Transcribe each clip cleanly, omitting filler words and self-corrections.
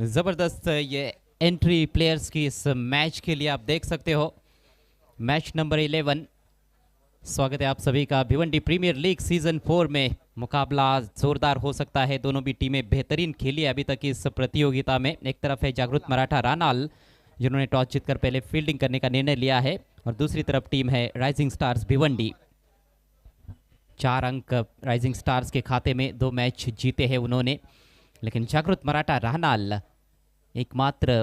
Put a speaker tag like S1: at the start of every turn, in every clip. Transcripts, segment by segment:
S1: ज़बरदस्त ये entry players की इस मैच के लिए आप देख सकते हो। Match number 11। स्वागत है आप सभी का। भिवंडी प्रीमियर लीग सीजन 4 में मुकाबला जोरदार हो सकता है। दोनों भी टीमें बेहतरीन खेली है अभी तक इस प्रतियोगिता में। एक तरफ है जागृत मराठा रानाल, जिन्होंने टॉस जीतकर पहले फील्डिंग करने का निर्णय लिया है, और दूसरी तरफ टीम है राइजिंग स्टार्स भिवंडी। 4 अंक राइजिंग स्टार्स के खाते में, 2 मैच जीते हैं उन्होंने। लेकिन जागृत मराठा रानाल एकमात्र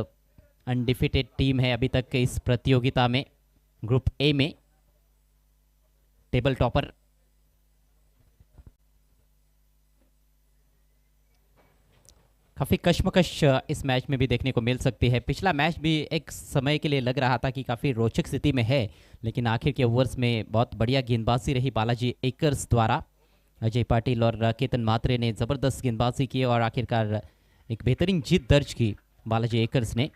S1: अनडिफिटेड टीम है अभी तक इस प्रतियोगिता में। ग्रुप ए में टेबल टॉपर। काफ़ी कश्मकश इस मैच में भी देखने को मिल सकती है। पिछला मैच भी एक समय के लिए लग रहा था कि काफ़ी रोचक स्थिति में है, लेकिन आखिर के ओवर्स में बहुत बढ़िया गेंदबाजी रही बालाजी एकर्स द्वारा। अजय पाटिल और केतन मात्रे ने ज़बरदस्त गेंदबाजी की और आखिरकार एक बेहतरीन जीत दर्ज की बालाजी एकर्स ने।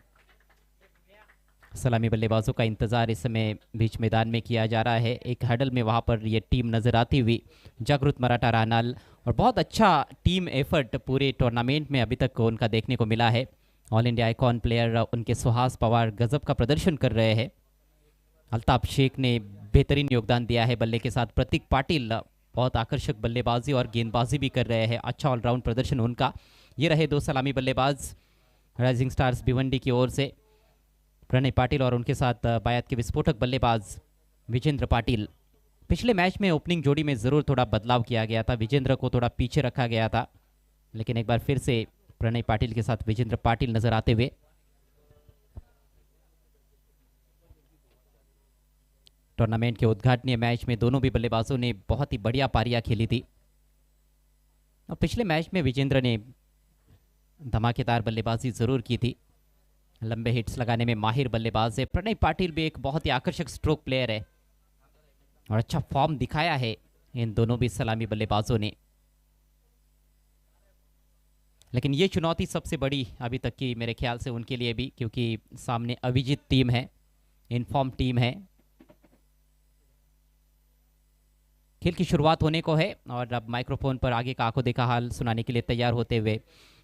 S1: सलामी बल्लेबाजों का इंतजार इस समय बीच मैदान में किया जा रहा है। एक हडल में वहां पर ये टीम नजर आती हुई जागृत मराठा रानाल, और बहुत अच्छा टीम एफर्ट पूरे टूर्नामेंट में अभी तक उनका देखने को मिला है। ऑल इंडिया आइकॉन प्लेयर उनके सुहास पवार गजब का प्रदर्शन कर रहे हैं। अल्ताफ शेख ने बेहतरीन योगदान दिया है बल्ले के साथ। प्रतीक पाटिल बहुत आकर्षक बल्लेबाजी और गेंदबाजी भी कर रहे हैं। अच्छा ऑलराउंड प्रदर्शन उनका। ये रहे 2 सलामी बल्लेबाज राइजिंग स्टार्स भिवंडी की ओर से, प्रणय पाटिल और उनके साथ बायत के विस्फोटक बल्लेबाज विजेंद्र पाटिल। पिछले मैच में ओपनिंग जोड़ी में ज़रूर थोड़ा बदलाव किया गया था, विजेंद्र को थोड़ा पीछे रखा गया था, लेकिन एक बार फिर से प्रणय पाटिल के साथ विजेंद्र पाटिल नजर आते हुए। टूर्नामेंट के उद्घाटनीय मैच में दोनों भी बल्लेबाजों ने बहुत ही बढ़िया पारियां खेली थी, और पिछले मैच में विजेंद्र ने धमाकेदार बल्लेबाजी जरूर की थी। लंबे हिट्स लगाने में माहिर बल्लेबाज है। प्रणय पाटिल भी एक बहुत ही आकर्षक स्ट्रोक प्लेयर है और अच्छा फॉर्म दिखाया है इन दोनों भी सलामी बल्लेबाजों ने। लेकिन ये चुनौती सबसे बड़ी अभी तक की मेरे ख्याल से उनके लिए भी, क्योंकि सामने अविजित टीम है, इनफॉर्म टीम है। खेल की शुरुआत होने को है, और अब माइक्रोफोन पर आगे का आंखों देखा हाल सुनाने के लिए तैयार होते हुए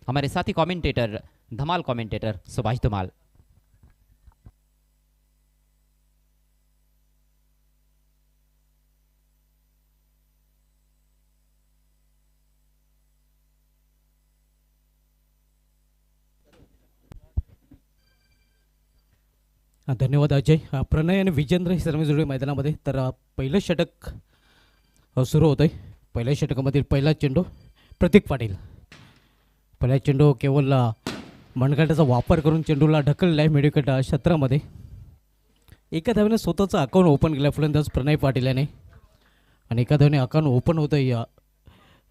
S1: हमारे साथी कमेंटेटर, धमाल कमेंटेटर सुभाष धमाल।
S2: धन्यवाद अजय. प्रणय आणि विजेंद्र हे सर्व जोडे मैदानामध्ये. तर पहिलं षटक सुरू होत आहे. पहिल्या षटकामधील पहिला चेंडू प्रतीक पाटील. पहिला चेंडू केवळ मनगटाचा वापर करून चेंडूला ढकलला आहे मिडविकेट क्षेत्रामध्ये. एका धावेने स्वतःचं अकाउंट ओपन केलं फलंदाज प्रणय पाटील याने, आणि एका धावेने अकाउंट ओपन होतं या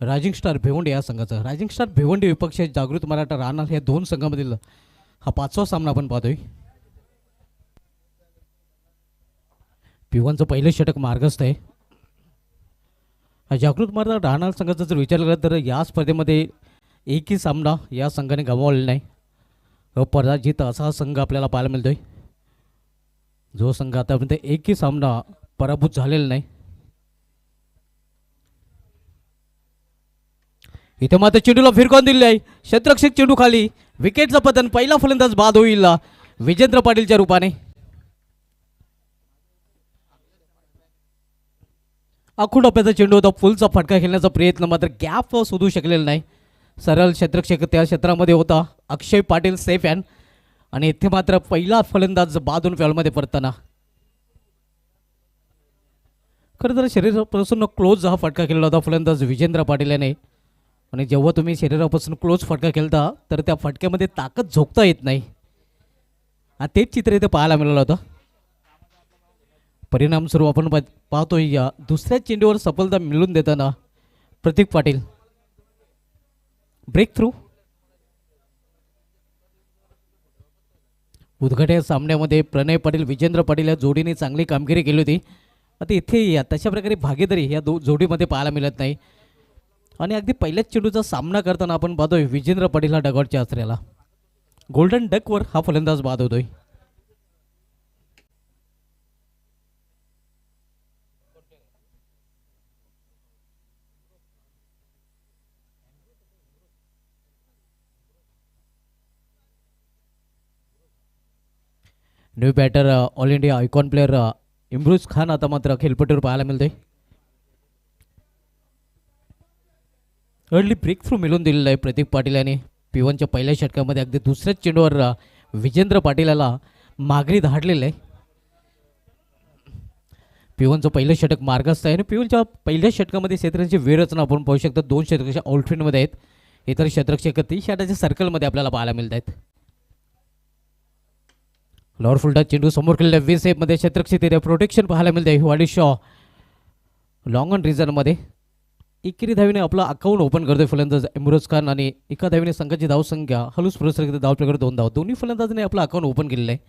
S2: रायझिंग स्टार भिवंडी या संघाचं. रायझिंग स्टार भिवंडी विपक्ष जागृत मराठा रानाल या दोन संघामधील हा 5वा सामना आपण पाहतोय. पिवांचं पहिलं षटक मार्गस्थ आहे. जागृत मराठा रानाल संघाचा जर विचार केला तर या स्पर्धेमध्ये एकही सामना या संघाने गमावलेला नाही. अपराजित असा हा संघ आपल्याला पाहायला मिळतोय, जो संघ आतापर्यंत एकही सामना पराभूत झालेला नाही. इथे मात्र चेंडूला फिरकावून दिलेली आहे. क्षेत्ररक्षक चेंडू खाली. विकेटचं पतन. पहिला फलंदाज बाद होईल विजेंद्र पाटीलच्या रूपाने. आखूड टप्प्याचा चेंडू होता. फुलचा फटका खेळण्याचा प्रयत्न मात्र गॅप शोधू शकलेला नाही. सरळ क्षेत्ररक्षक त्या क्षेत्रामध्ये होता अक्षय पाटील सेफ हँड, आणि इथे मात्र पहिला फलंदाज बादून फॉलमध्ये परतताना. खरं तर शरीरापासून क्लोज हा फटका खेळला होता फलंदाज विजेंद्र पाटील याने, आणि जेव्हा तुम्ही शरीरापासून क्लोज फटका खेळता तर त्या फटक्यामध्ये ताकद झोकता येत नाही. तेच चित्र इथे पाहायला मिळालं होतं. परिणामस्वरूप आपण पाहतोय या दुसऱ्या चेंडूवर सफलता मिळवून देताना प्रतीक पाटील. Break through. उद्घाटन सामन्यामध्ये प्रणय पाटील विजेंद्र पाटील या जोडीने चांगली कामगिरी केली होती. आता इथे तशा प्रकारे भागीदारी या जोडीमध्ये पाहायला मिळत नाही, आणि अगदी पहिल्याच चेंडूचा सामना करताना आपण पाहतोय विजेंद्र पाटील हा डगआउटच्या आसऱ्याला. गोल्डन डकवर हा फलंदाज बाद होतोय. New batter all India icon player Imroz Khan आता मात्र खेळपट्टीवर पाहायला मिळतोय. अर्ली ब्रेक थ्रू मिळून दिलेला आहे प्रतीक पाटील यांनी P1च्या पहिल्या षटकामध्ये. अगदी दुसऱ्याच चेंडूवर विजेंद्र पाटील याला माघारी धाडलेलं आहे. P1चं पहिलं षटक मार्गस्थ आहे आणि P1च्या पहिल्या षटकामध्ये क्षेत्रांची वेळरचना आपण पाहू शकतो. 2 षटकाच्या आउटफिटमध्ये आहेत. इतर षटक 30 षटाच्या सर्कलमध्ये आपल्याला पाहायला मिळत आहेत. लॉर फुलटा चेंडू समोर केलेल्या वी सेपमध्ये क्षेत्रक्षे तिथे प्रोटेक्शन पाहायला मिळते. वाडी शॉ लॉंग ऑन रिझनमध्ये एकेरी धावीने आपला अकाउंट ओपन करतोय फलंदाज इम्रोज खान आणि एका धावीने संघाची धावसंख्या हलूस पुरस्कृत धाव प्रकार 2 धाव. दोन्ही फलंदाजांनी आपला अकाउंट ओपन केलेलं आहे.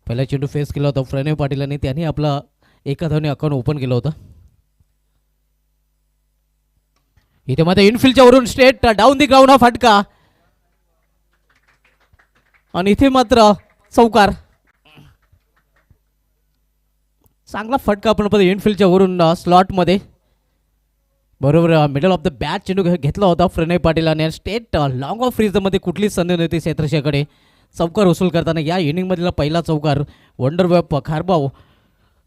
S2: पहिला चेंडू फेस केला होता प्रणय पाटील आणि त्यांनी आपला एका धावने अकाउंट ओपन केलं होतं. इथे मात्र इनफिल्डच्या वरून स्ट्रेट डाऊन दी ग्राउंड हा फटका आणि इथे मात्र चौकार. चांगला फटका आपण पहिले इनफिल्डच्या वरून स्लॉटमध्ये बरोबर मिडल ऑफ द बॅट चेंडू घेतला होता प्रणय पाटील आणि स्टेट लॉंग ऑफ फ्रीजमध्ये कुठलीच संधी नव्हती क्षेत्रक्षेकडे. चौकार वसूल करताना या इनिंगमधला पहिला चौकार वंडर वेब खारबाव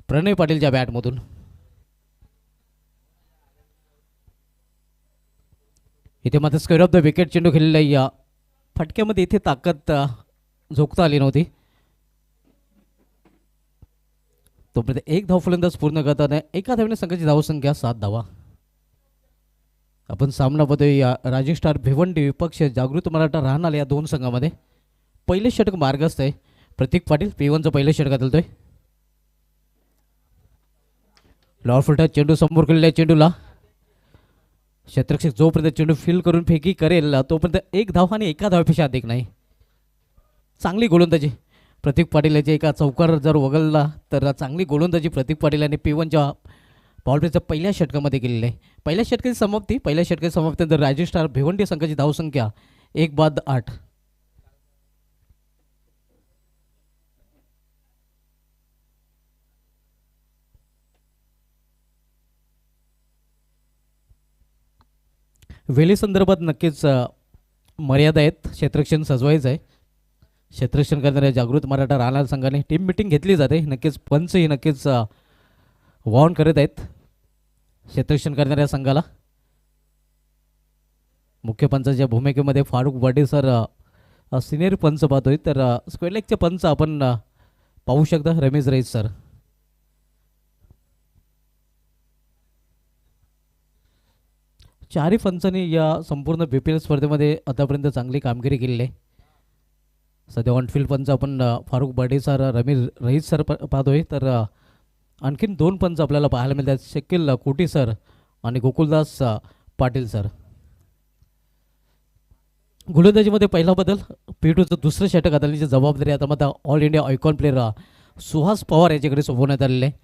S2: प्रणय पाटीलच्या बॅटमधून. इथे मात्र स्क्वेअर ऑफ द विकेट चेंडू खेळलेला या फटक्यामध्ये इथे ताकद झोकता आली नव्हती. तोपर्यंत एक धाव फलंदाज पूर्ण करताना एका धावीने संघाची धावसंख्या 7 धावा. आपण सामना बघतोय या रायझिंग स्टार भिवंडी विपक्ष जागृत मराठा राहणार या दोन संघामध्ये. पहिले षटक मार्गस्थ आहे प्रतीक पाटील. P1चं पहिलं षटकात चालतोय. लॉर फुलटा चेंडू समोर केलेल्या चेंडूला क्षेत्रक्षक जोपर्यंत चेंडू फील करून फेकी करेल तोपर्यंत एक धाव आणि एका धावेपेक्षा अधिक नाही. चांगली गोलंदाजी प्रतीक पाटील याचे एका चौकार जर वगळला तर चांगली गोलंदाजी प्रतीक पाटील यांनी P1च्या पॉवरप्लेच्या पहिल्या षटकामध्ये केलेली आहे. पहिल्या षटकाची समाप्तीनंतर रायझिंग स्टार भिवंडी संघाची धावसंख्या 1/8. वेळी संदर्भात नक्कीच मर्यादा आहेत. क्षेत्ररक्षण सजवायचं आहे. क्षेत्ररक्षण करणाऱ्या जागृत मराठा राहणार संघाने टीम मिटिंग घेतली जाते. नक्कीच पंचही नक्कीच वॉर्न करत आहेत क्षेत्ररक्षण करणाऱ्या संघाला. मुख्य पंचाच्या भूमिकेमध्ये फारुख बडे सर सिनियर पंच पाहतोय तर स्क्वेअर लेगचे पंच आपण पाहू शकता रमेश रईस सर. चारही पंचांनी या संपूर्ण BPL स्पर्धेमध्ये आतापर्यंत चांगली कामगिरी केलेली आहे. सध्या ऑनफिल्ड पंच आपण फारुख बडे सर रमेश रईस सर पाहतोय तर आणखीन 2 पंच आपल्याला पाहायला मिळतात. शकील कोटी सर आणि गोकुलदास पाटील सर. गोलंदाजीमध्ये पहिला बदल P2चं दुसरं षटक हाताळण्याची जबाबदारी आता मात्र all India icon player Suhas Pawar याच्याकडे सोपवण्यात आलेले आहे.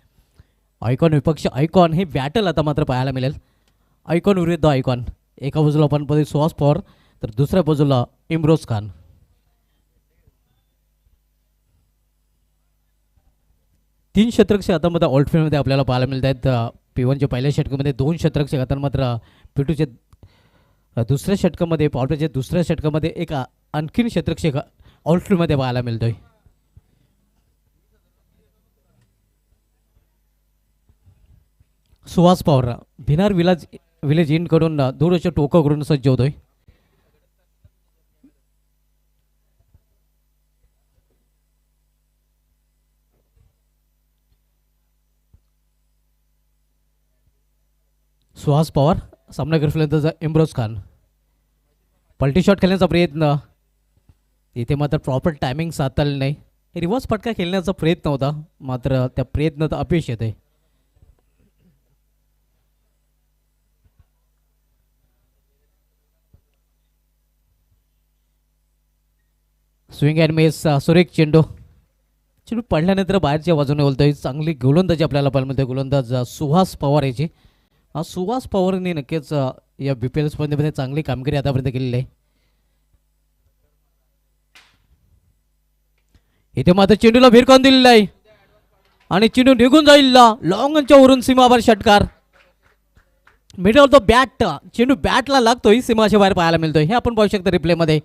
S2: आयकॉन विपक्ष आयकॉन हे बॅटल आता मात्र पाहायला मिळेल. आयकॉन विरुद्ध आयकॉन. एका बाजूला आपण पदे सुहास पवार तर दुसऱ्या बाजूला इम्रोज खान. तीन शतरक्षक हातामध्ये ऑल्टफिल्डमध्ये आपल्याला पाहायला मिळत आहेत. P1च्या पहिल्या षटकामध्ये 2 शतरक्षक हातांना मात्र P2च्या दुसऱ्या षटकामध्ये पॉवरप्लेच्या दुसऱ्या षटकामध्ये एक आणखीन शतरक्षक ऑल्टफिल्डमध्ये पाहायला मिळतोय. सुहास पवार भिनार विलेज इनकडून दूरच्या टोकाकडून सज्ज होतोय. सुहास पवार सामनावीर फलंदाज इम्रोज खान. पलटी शॉट खेळण्याचा प्रयत्न इथे मात्र प्रॉपर टायमिंग साधता नाही. रिव्हर्स फटका खेळण्याचा प्रयत्न होता मात्र त्या प्रयत्नात अपयश येते. स्विंग अँड मिस सुरेख चेंडू पडल्यानंतर बाहेरच्या बाजूने बोलतोय. चांगली गोलंदाजी आपल्याला पाहायला मिळते गोलंदाज सुहास पवार याची. सुहास पवारने नक्कीच या BPL स्पर्धेमध्ये चांगली कामगिरी आतापर्यंत केलेली आहे. इथे मात्र चेंडूला भिरकावून दिलेला आहे आणि चेंडू निघून जाईल लॉंगच्या वरून सीमावर षटकार. मिडल ऑफ द बॅट चेंडू बॅटला लागतोय सीमाच्या बाहेर पाहायला मिळतोय. हे आपण पाहू शकतो रिप्लेमध्ये.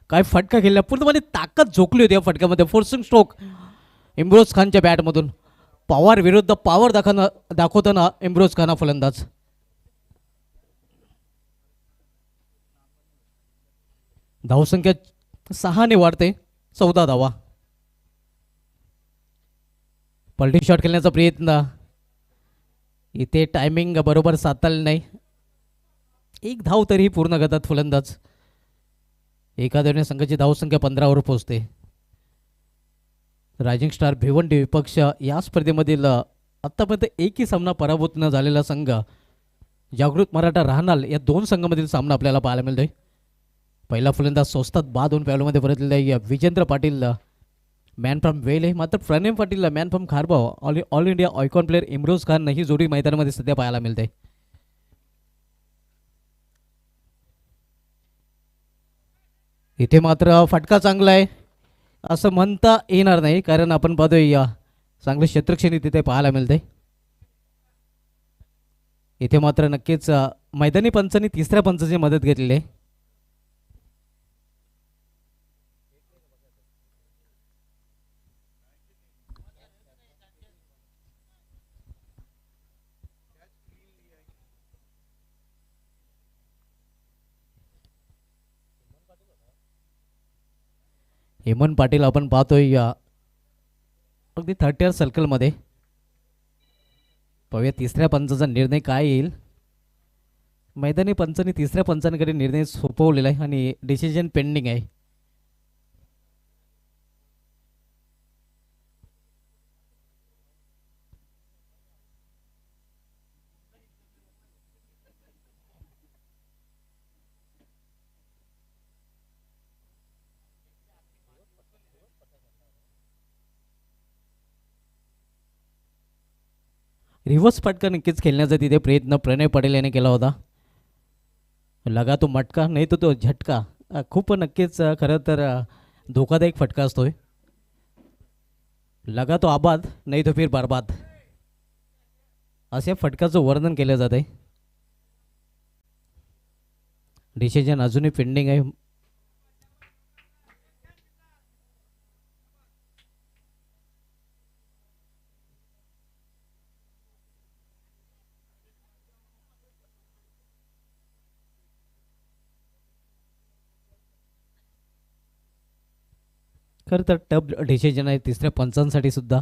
S2: काय फटका खेळला पूर्णपणे ताकद झोकली होती या फटक्यामध्ये. फोर्सिंग स्ट्रोक इम्रोज खानच्या बॅटमधून पॉवर विरुद्ध पॉवर दाखवताना इम्रोज खान हा फलंदाज. धावसंख्या 6 वाढते, 14 धावा. पलटी शॉट खेळण्याचा प्रयत्न, इथे टायमिंग बरोबर साधता नाही. एक धाव तरी पूर्ण करतात फलंदाज. एका धावेने संघाची धावसंख्या 15वर पोहोचते. रायझिंग स्टार भिवंडी विपक्ष या स्पर्धेमधील आत्तापर्यंत एकही सामना पराभूत न झालेला संघ जागृत मराठा राहनाल या दोन संघामधील सामना आपल्याला पाहायला मिळतोय. पहिला फलंदाज स्वस्तात बाद होऊन पॅलोमध्ये परतलेला विजेंद्र पाटील मॅन फ्रॉम वेले, मात्र Pranay Patil man from Kharbav all India icon player Imroz Khan ही जोडी मैदानामध्ये सध्या पाहायला मिळते. इथे मात्र फटका चांगला आहे असं म्हणता येणार नाही, कारण आपण पाहतोय चांगलं क्षेत्रक्षणी तिथे पाहायला मिळते. इथे मात्र नक्कीच मैदानी पंचांनी तिसऱ्या पंचाची मदत घेतलेली आहे. हेमंत पाटील आपण पाहतोय अगदी 30 सर्कलमध्ये. पाहूया तिसऱ्या पंचाचा निर्णय काय येईल. मैदानी पंचांनी तिसऱ्या पंचांकडे निर्णय सोपवलेला आहे आणि डिसिजन पेंडिंग आहे. रिव्हर्स फटका नक्कीच खेळण्याचा तिथे प्रयत्न प्रणय पटेल याने केला होता. लगा तो मटका नाही तो झटका, खूप नक्कीच खरं तर धोकादायक फटका असतोय. लगा तो आबाद नाही तो फिर बर्बाद, अशा फटकाचं वर्णन केलं जात आहे. डिसिजन अजूनही पेंडिंग आहे. खरं तर टफ डिसिजन आहे तिसऱ्या पंचांसाठी सुद्धा.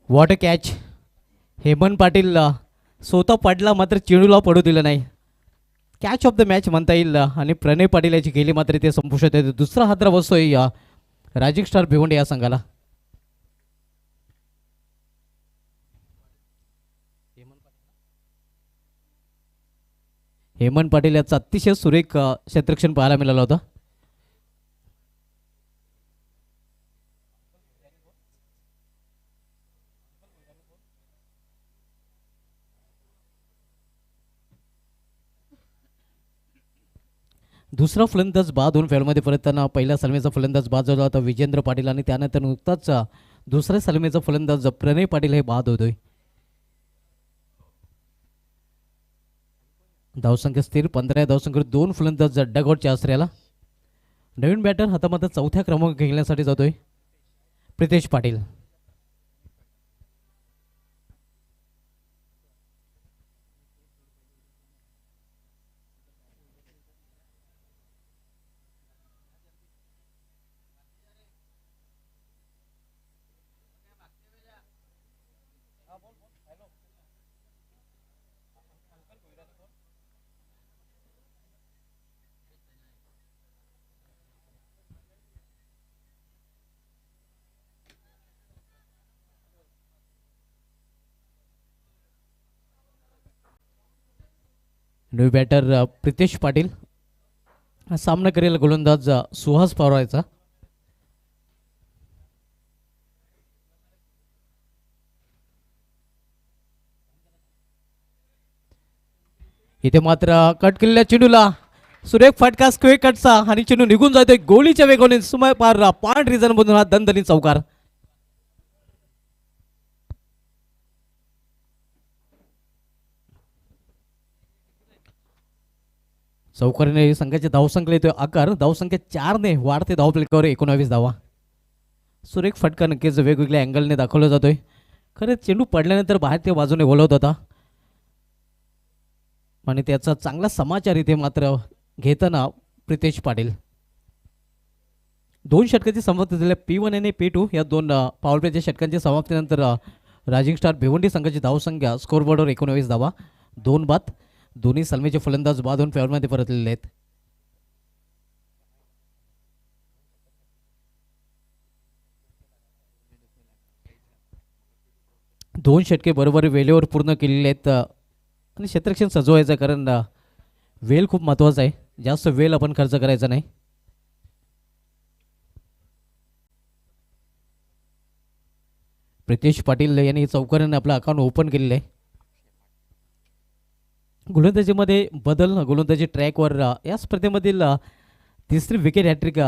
S2: What a catch. Hemant Patil स्वतः पडला मात्र चेंडूला पडू दिलं नाही. कॅच ऑफ द मॅच म्हणता येईल आणि प्रणय पाटील याची गेली मात्र ते संपुष्टात येते. दुसरा हादरा बसतोय रायझिंग स्टार भिवंडी या संघाला. हेमंत पाटील याचा अतिशय सुरेख क्षेत्ररक्षण पाहायला मिळालं होतं. दुसरा फलंदाज बाद होऊन फेलमध्ये परतताना पहिल्या सलमेचा फलंदाज बाद झाला होता विजेंद्र पाटील आणि त्यानंतर नुकताच दुसऱ्या सलमेचा फलंदाज प्रणय पाटील हे बाद होतोय. धावसंख्या स्थिर 15 धावसंख्येवर 2 फलंदाज डगआउटच्या आश्रयाला. नवीन बॅटर हातामध्ये चौथ्या क्रमांक खेळण्यासाठी जातोय प्रितेश पाटील. New batter Pritesh Patil. हा सामना करेल गोलंदाज सुहास पवाराचा. इथे मात्र कट केलेल्या चेंडूला सुरेख फटका स्क्वेअर कटचा आणि चेंडू निघून जातोय गोळीच्या वेगाने सुमारे पार पॉइंट रिझन मधून हा दणदणीत चौकार. चौकारीने संघाच्या धावसंख्येला येतोय आकार. धावसंख्या 4ने वाढते धावफलकावर 19 धावा. सुरेख फटका नक्कीच वेगवेगळ्या अँगलने दाखवला जातोय. खरंच चेंडू पडल्यानंतर बाहेर त्या बाजूने बोलवत होता आणि त्याचा चांगला समाचार इथे मात्र घेताना प्रितेश पाटील. 2 षटकांची समाप्ती झाल्या P1 आणि P2 या 2 पॉवर प्लेच्या षटकांच्या समाप्तीनंतर रायझिंग स्टार भिवंडी संघाची धावसंख्या स्कोरबोर्डवर 19 धावा 2 बाद. दोन्ही सलमीचे फलंदाज बाद होऊन फेवरमध्ये परतलेले आहेत. दोन षटके बरोबर वेळेवर पूर्ण केलेले आहेत आणि क्षेत्ररक्षण सजवायचं कारण वेळ खूप महत्त्वाचा आहे. जास्त वेळ आपण खर्च करायचा नाही. प्रितेश पाटील यांनी चौकारीने आपलं अकाउंट ओपन केलेलं आहे. गोलंदाजीमध्ये बदल गोलंदाजी ट्रॅकवर या स्पर्धेमधील तिसरी विकेट हॅट्रिक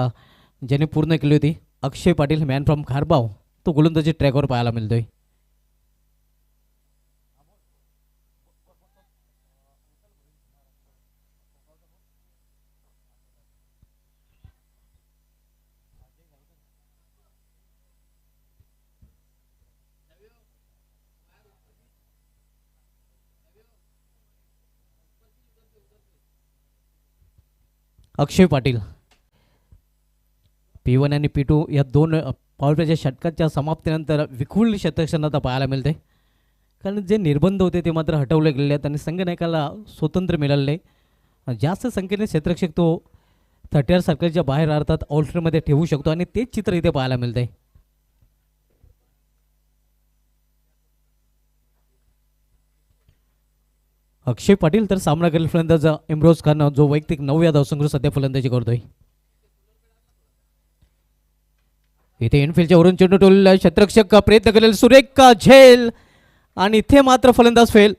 S2: ज्याने पूर्ण केली होती अक्षय पाटील मॅन फ्रॉम खारबाव तो गोलंदाजी ट्रॅकवर पाहायला मिळतोय. अक्षय पाटील P1 आणि P2 या 2 पॉवर प्लेच्या षटकाच्या समाप्तीनंतर विखुरलेली क्षेत्ररक्षण आता पाहायला मिळते कारण जे निर्बंध होते ते मात्र हटवले गेले आहेत आणि संघनायकाला स्वतंत्र मिळाले. जास्त संख्येने क्षेत्ररक्षक तो 30 सर्कलच्या बाहेर अर्थात आउटफील्डमध्ये ठेवू शकतो आणि तेच चित्र इथे पाहायला मिळते. अक्षय पाटील तर सामना करेल फलंदाज इम्रोज खान जो वैयक्तिक 9व्या धावसंख्येवर सध्या फलंदाजी करतोय. इथे इनफिल्डच्या वरून चेंडू टोललेला क्षेत्ररक्षक प्रयत्न करेल सुरेख झेल आणि इथे मात्र फलंदाज फेल.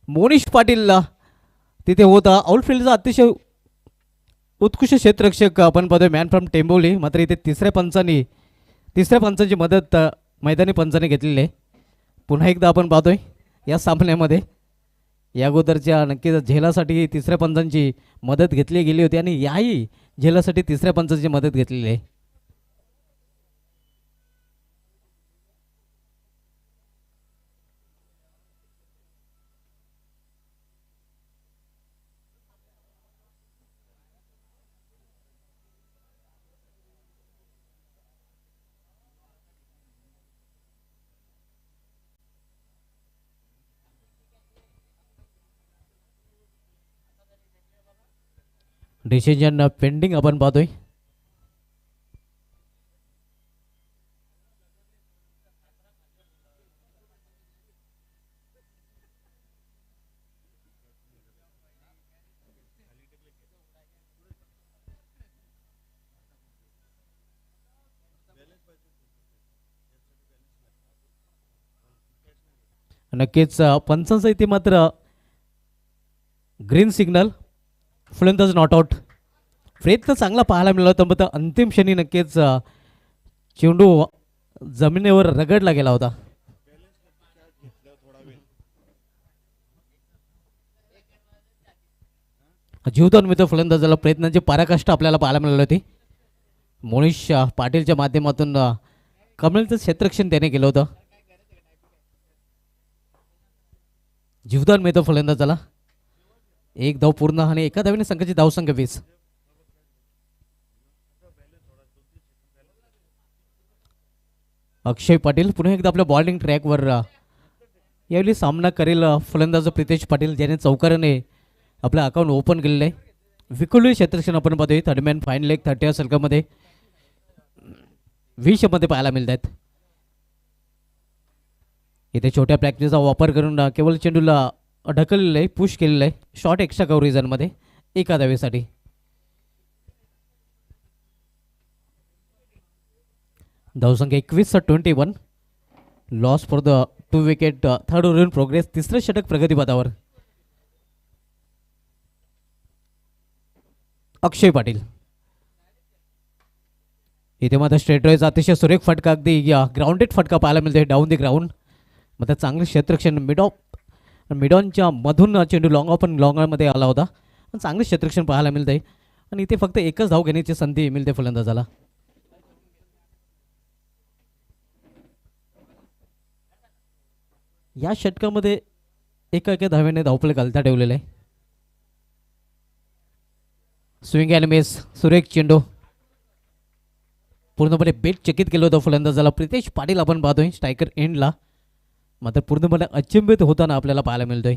S2: मोनिश पाटील तिथे होता आउटफील्डचा अतिशय उत्कृष्ट क्षेत्ररक्षक आपण पाहतोय मॅन फ्रॉम टेंबोली. मात्र इथे तिसऱ्या पंचांची मदत मैदानी पंचाने घेतलेली आहे. पुन्हा एकदा आपण पाहतोय या सामन्यामध्ये या अगोदरच्या नक्कीच झेलासाठी तिसऱ्या पंचांची मदत घेतली गेली होती आणि याही झेलासाठी तिसऱ्या पंचांची मदत घेतलेली आहे. डिसिजन पेंडिंग आपण पाहतोय. नक्कीच पंचांचा इथे मात्र ग्रीन सिग्नल फलंदाज नॉट आउट. प्रयत्न चांगला पाहायला मिळाला होता पण अंतिम क्षणी नक्कीच चेंडू जमिनीवर रगडला गेला होता. जीवदान मित्र फलंदाजाला प्रयत्नांची पराकाष्ठा आपल्याला पाहायला मिळाली होती. मोनिश पाटीलच्या माध्यमातून कमलचं क्षेत्ररक्षण त्याने केलं होतं. जीवदान मित्र फलंदाजाला एक धाव पूर्ण आणि एका धावेने संघाची धावसंख्या 20. अक्षय पाटील पुन्हा एकदा आपल्या बॉलिंग ट्रॅकवर यावेळी सामना करेल फलंदाज प्रितेश पाटील ज्याने चौकाराने आपलं अकाउंट ओपन केलेलं आहे. विखुरलेले क्षेत्ररक्षण आपण पाहतोय 30 मॅन फाईन लेग 30 सर्कलमध्ये 20 मध्ये पाहायला मिळत आहेत. इथे छोट्या प्रॅक्टिसचा वापर करून केवळ चेंडूला ढकललेलं आहे, पुश केलेलं आहे. शॉर्ट एक्स्ट्रा कव्हरेजमध्ये एका धावेसाठी. धावसंख्या 21-21. Loss for the 2 wicket. Third over in progress. तिसरं षटक प्रगतीपथावर. अक्षय पाटील इथे मात्र स्ट्रेट ड्राईव्हचा अतिशय सुरेख फटका, अगदी ग्राउंडेड फटका पाहायला मिळते डाऊन द ग्राउंड. मात्र चांगले क्षेत्ररक्षण मिडॉनच्या मधून चेंडू लॉंगमध्ये आला होता. चांगले क्षेत्ररक्षण पाहायला मिळते आणि इथे फक्त एकच धाव घेण्याची संधी मिळते फलंदाजाला. या षटकामध्ये एका धाव्याने धावफलक घालता ठेवलेला आहे. Swing and miss. सुरेख चेंडू पूर्णपणे बेट चकित केलं होतं फलंदाजाला. प्रितेश पाटील आपण पाहतोय स्ट्रायकर एंडला, मात्र पूर्णपणे अचंबित होताना आपल्याला पाहायला मिळतोय.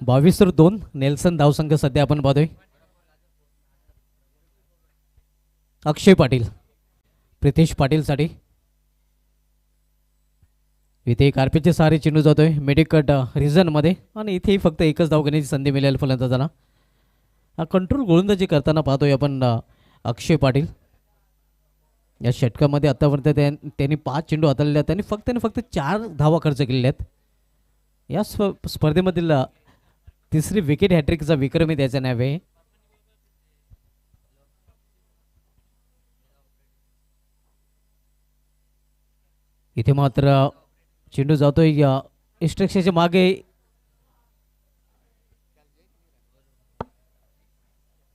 S2: बावीस 2 नेल्सन धावसंख्या सध्या आपण पाहतोय. अक्षय पाटील प्रितेश पाटीलसाठी इथे कार्पेटचे सारे चेंडू जातोय मेडिकट रिझनमध्ये आणि इथे फक्त एकच धाव घेण्याची संधी मिळेल फलंदाजाला. कंट्रोल गोलंदाजी करताना पाहतोय आपण अक्षय पाटील. या षटकामध्ये आतापर्यंत त्यांनी 5 चेंडू हाताळले आहेत. त्यांनी फक्त 4 धावा खर्च केलेल्या आहेत. या स्पर्धेमधील तिसरी विकेट हॅट्रिकचा विक्रमी द्यायचा नावे. इथे मात्र चेंडू जातोय या इस्ट्रक्शनच्या मागे.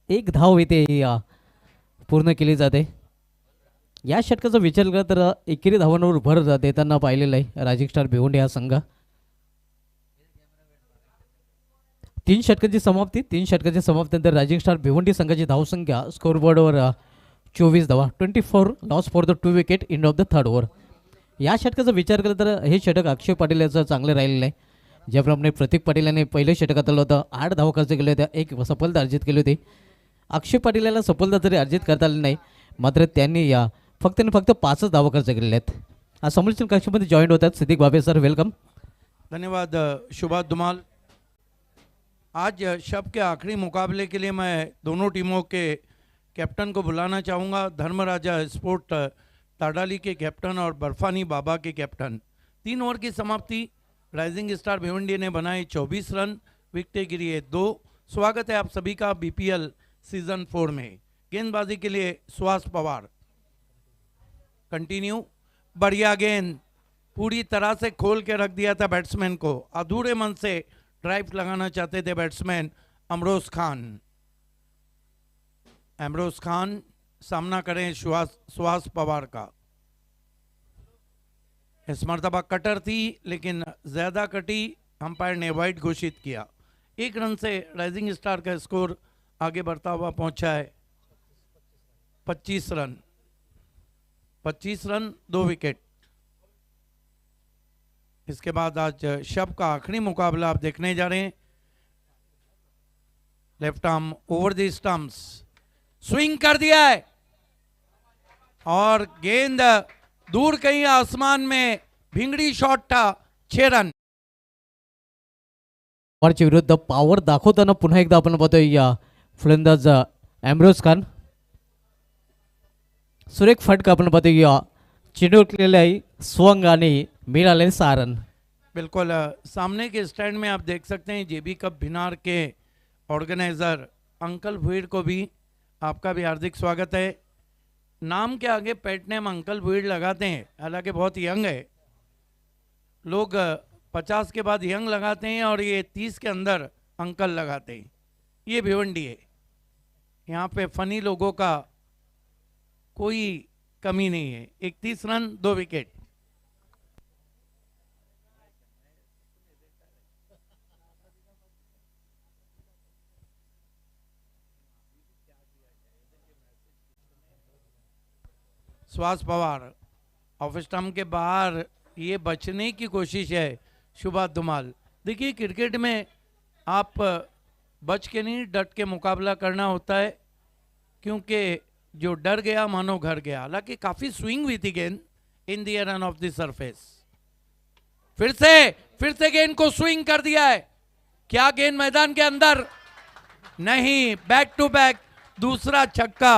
S2: एक धाव इथे पूर्ण केली जाते. या षटकाचा विचार केला तर एकेरी धावांवर भर देताना पाहिलेला आहे रायझिंग स्टार भिवंडी हा संघ. 3 षटकांची समाप्तीनंतर रायझिंग स्टार भिवंडी संघाची धावसंख्या स्कोरबोर्डवर 24 धावा. 24 loss for the 2 wicket in of the third over. या षटकाचा विचार केला तर हे षटक अक्षय पाटील याचं चांगलं राहिलेलं आहे. ज्याप्रमाणे प्रतीक पाटील याने पहिलं षटक हाताळलं होतं, 8 धावा खर्च केल्या होत्या, एक सफलता अर्जित केली होती. अक्षय पाटील याला सफलता तरी अर्जित करता आली नाही, मात्र त्यांनी फक्त 5च धावा खर्च केलेल्या आहेत. आज समालोचन कक्षामध्ये जॉईन होतात सिद्दीक बाबे सर, वेलकम.
S3: धन्यवाद शुभा धुमाल. आज शब के आखिरी मुकाबले के लिए मैं दोनों टीमों के कैप्टन को बुलाना चाहूँगा. धर्मराजा स्पोर्ट ताडाली के कैप्टन और बर्फानी बाबा के कैप्टन. 3 ओवर की समाप्ति. राइजिंग स्टार भिवंडी ने बनाए 24 रन, विकेटें गिरी है 2. स्वागत है आप सभी का बीपीएल सीजन 4 में. गेंदबाजी के लिए सुहास पवार. कंटिन्यू. बढ़िया गेंद, पूरी तरह से खोल के रख दिया था बैट्समैन को. अधूरे मन से ड्राइव लगाना चाहते थे बैट्समैन अमरोज खान सामना करें सुहास पवार का. इस मरतबा कटर थी लेकिन ज़्यादा कटी, अंपायर ने वाइड घोषित किया. 1 रन से राइजिंग स्टार का स्कोर आगे बढ़ता हुआ पहुंचा है. 25 रन 2 विकेट. इसके बाद आज शब का आखिरी मुकाबला आप देखने जा रहे हैं. Left arm over the stumps, swing कर दिया है और गेंद दूर कहीं आसमान में भिंगड़ी शॉट था. 6 रन.
S2: पॉवरच्या विरुद्ध पॉवर दाखवताना पुन्हा एकदा आपण पाहतोय या फलंदाज अमरोज खान. सुरेख फटका आपण पाहतोय या चेंडू केलेला आहे स्वंग आणि मिळाले 6 रन.
S3: बिल्कुल सामने के स्टैंड में आप देख सकते हैं जेबी कप भिनार के ऑर्गेनाइजर अंकल भुईड़ को भी आपका भी हार्दिक स्वागत है. नाम के आगे पेट नेम अंकल भुईड़ लगाते हैं, हालांकि बहुत यंग है. लोग 50 के बाद यंग लगाते हैं और ये 30 के अंदर अंकल लगाते हैं. ये भिवंडी है, यहाँ पे फनी लोगों का कोई कमी नहीं है. 31 run 2 wicket. Suhas Pawar off stump के बाहर, ये बचने की कोशिश है शुभा धुमाल. देखिए क्रिकेट में आप बच के नहीं डट के मुकाबला करना होता है, क्योंकि जो डर गया मानो घर गया. हालांकि काफ़ी स्विंग हुई थी गेंद, in the air end of the surface. फिर से गेंद को स्विंग कर दिया है। क्या गेंद मैदान के अंदर? नहीं, बैक टू बैक दूसरा छक्का।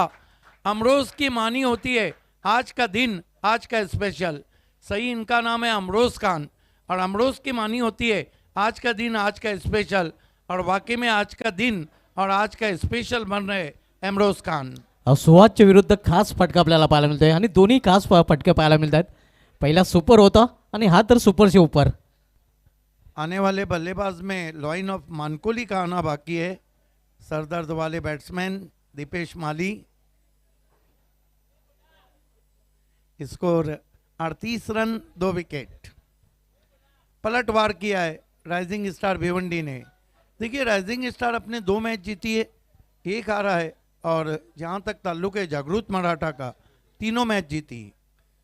S3: अमरोज की मानी होती है आज का दिन, आज का स्पेशल। सही इनका नाम है अमरोज खान, और अमरोज की मानी होती है आज का दिन, आज का स्पेशल। और वाकई में आज का दिन और आज का स्पेशल बन रहे अमरोज खान।
S2: सुहासच्या विरुद्ध खास फटका आपल्याला पाहायला मिळतोय आणि दोन्ही खास फटके पाहायला मिळत आहेत. पहिला सुपर होता आणि हा तर सुपरचे ऊपर.
S3: आने वाले बल्लेबाज में लॉइन ऑफ मानकोली का आना बाकी है। सरदर्द वाले batsman Deepesh Mali. Score 38 run 2 wicket. पलटवार किया है राइजिंग स्टार भिवंडी ने। देखिए राइजिंग स्टार अपने 2 मैच जीती है, एक हारा है, और जहां तक ताल्लुक है जागृत मराठा का 3 मैच जीती।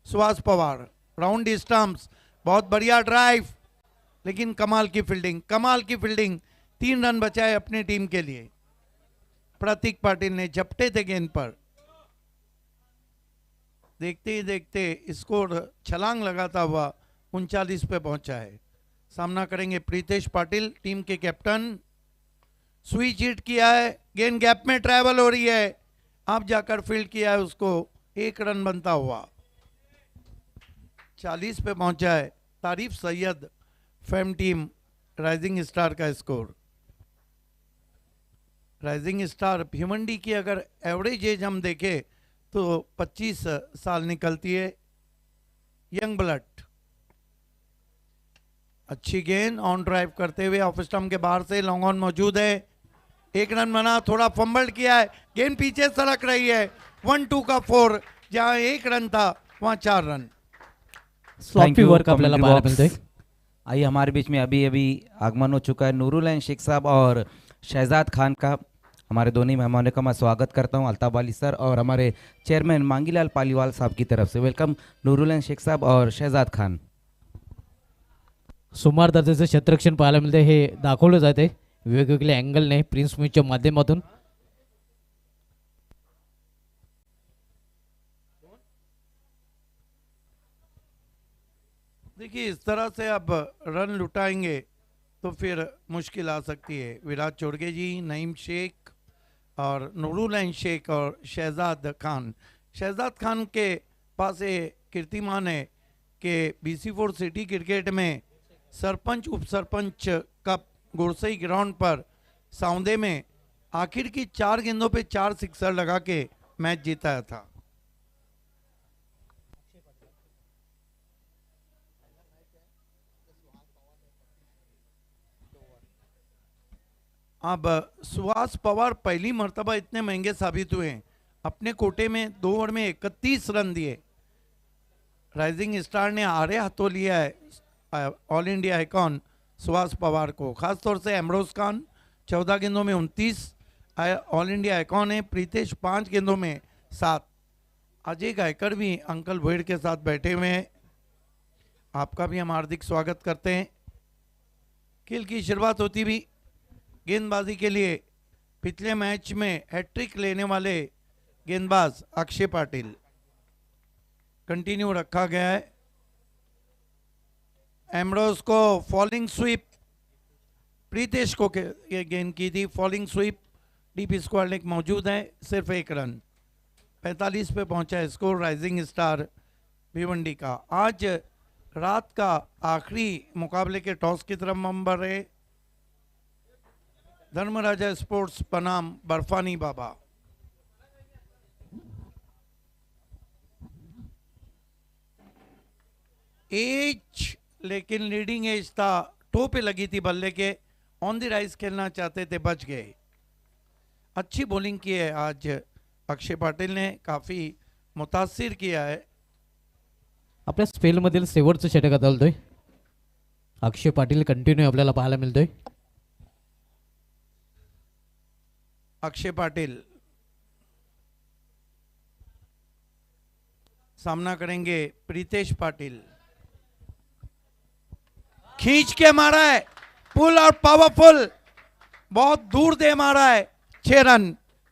S3: सुहास पवार राउंड स्टंप्स, बहुत बढ़िया ड्राइव, लेकिन कमाल की फील्डिंग, कमाल की फील्डिंग। 3 रन बचाए अपनी टीम के लिए। प्रतीक पाटिल ने झपटे थे गेंद पर। देखते ही देखते स्कोर छलांग लगाता हुआ 39 पे पहुंचा है। सामना करेंगे प्रीतेश पाटिल, टीम के कैप्टन। स्विच हिट किया है, गेंद गैप में ट्रैवल हो रही है, अब जाकर फील्ड किया है उसको, 1 रन बनता हुआ। 40 पे पहुंचा है। तारीफ Syed fame team rising star का स्कोर। राइजिंग स्टार भिवंडी की अगर एवरेज एज हम देखें तो 25 साल निकलती है। Young blood. अच्छी गेंद ऑन ड्राइव करते हुए ऑफ स्टंप के बाहर से लॉन्ग ऑन मौजूद है। 1 रन बना, थोड़ा फंबल किया है, गेंद पीछे सड़क रही है। 1-2 का 4, जहां 1 रन था वहां 4 रन।
S2: स्लॉपी वर्क आपल्याला पाहायला मिळतोय.
S4: आइए हमारे बीच में अभी अभी आगमन हो चुका है नूरुल शेख साहब और शहजाद खान का। हमारे दोनों मेहमानों का मैं स्वागत करता हूं, अल्ताफ अली सर और हमारे चेयरमैन मांगीलाल पालीवाल साहब की तरफ से। वेलकम नूरुल शेख साहब और शहजाद खान।
S2: सुमार दर्जाचं क्षेत्ररक्षण पाहायला मिळते, हे दाखवलं जाते वेगवेगळ्या अँगलने प्रिन्स मीटच्या माध्यमातून.
S3: देखिए इस तरह से अब रन लुटाएंगे तो फिर मुश्किल आ सकती है। विराट चोड़गे जी, नईम शेख और नूरुल शेख और शहजाद खान। शहजाद खान के पास ये कीर्तिमान है कि BC4 सिटी क्रिकेट में सरपंच उप सरपंच कप गुरसई ग्राउंड पर सौंदे में आखिर की 4 गेंदों पे 4 सिक्सर लगा के मैच जीता था। अब सुहास पवार पहली मर्तबा इतने महंगे साबित हुए हैं। अपने कोटे में 2 ओवर में 31 रन दिए। राइजिंग स्टार ने आरे हाथों लिया है all India icon Suhas Pawar को। खासतौर से अमरोज खान 14 गेंदों में 29 ऑल इंडिया आइकॉन है। प्रीतेश 5 गेंदों में 7। अजय गायकर भी अंकल भोइड के साथ बैठे हुए हैं। आपका भी हम हार्दिक स्वागत करते हैं। खेल की शुरुआत होती भी गेंदबाजी के लिए पिछले मैच में हैट्रिक लेने वाले गेंदबाज अक्षय पाटिल कंटिन्यू रखा गया है। एमरोज को फॉलिंग स्वीप, प्रीतेश को ये गेंद की थी फॉलिंग स्वीप। डीपी स्क्वाड एक मौजूद है, सिर्फ 1 रन। 45 पे पहुंचा है स्कोर राइजिंग स्टार भिवंडी का। आज रात का आखिरी मुकाबले के टॉस की तरफ हम बढ़ रहे। धर्मराजा स्पोर्ट्स बनाम बर्फानी बाबा। एज लेकिन लीडिंग एज था, टो पे लगी थी बल्ले के। ऑन द राइज खेलना चाहते थे, बच गए। अच्छी बॉलिंग की है आज अक्षय पाटिल ने, काफी मुतासिर किया है।
S2: आपल्या स्पेलमधील शेवटचं षटक आता चालतोय. अक्षय पाटील कंटिन्यू आपल्याला पाहायला मिळतोय.
S3: अक्षय पाटिल सामना करेंगे प्रीतेश पाटिल। खींच के मारा है, पुल और पावरफुल, बहुत दूर दे मारा है। 6 रन।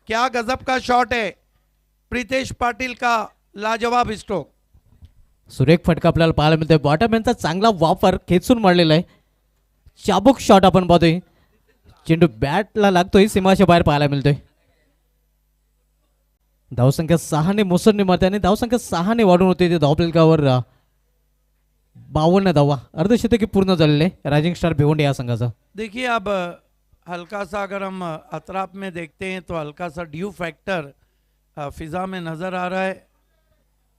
S3: क्या गजब का शॉट है प्रीतेश पाटिल का, लाजवाब स्ट्रोक।
S2: सुरेख फटका आपल्याला पाहायला मिळतोय. बॉटमॅनचा चांगला वापर खेचून मारलेला आहे. चाबूक शॉट आपण पाहतोय. चेंडू बॅटला लागतोय, सीमाच्या बाहेर पाहायला मिळतोय. धावसंख्या 6ने मोसरने मारते आणि धावसंख्या 6ने वाढून होते. ते धावफलकावर 52 धावा, अर्धशतकी पूर्ण झालेले रायझिंग स्टार भिवंडी या संघाचा.
S3: देखिए अब हल्का सा अगर हम अतराफ में देखते हैं तो हल्का सा ड्यू फैक्टर फिज़ा में नज़र आ रहा है,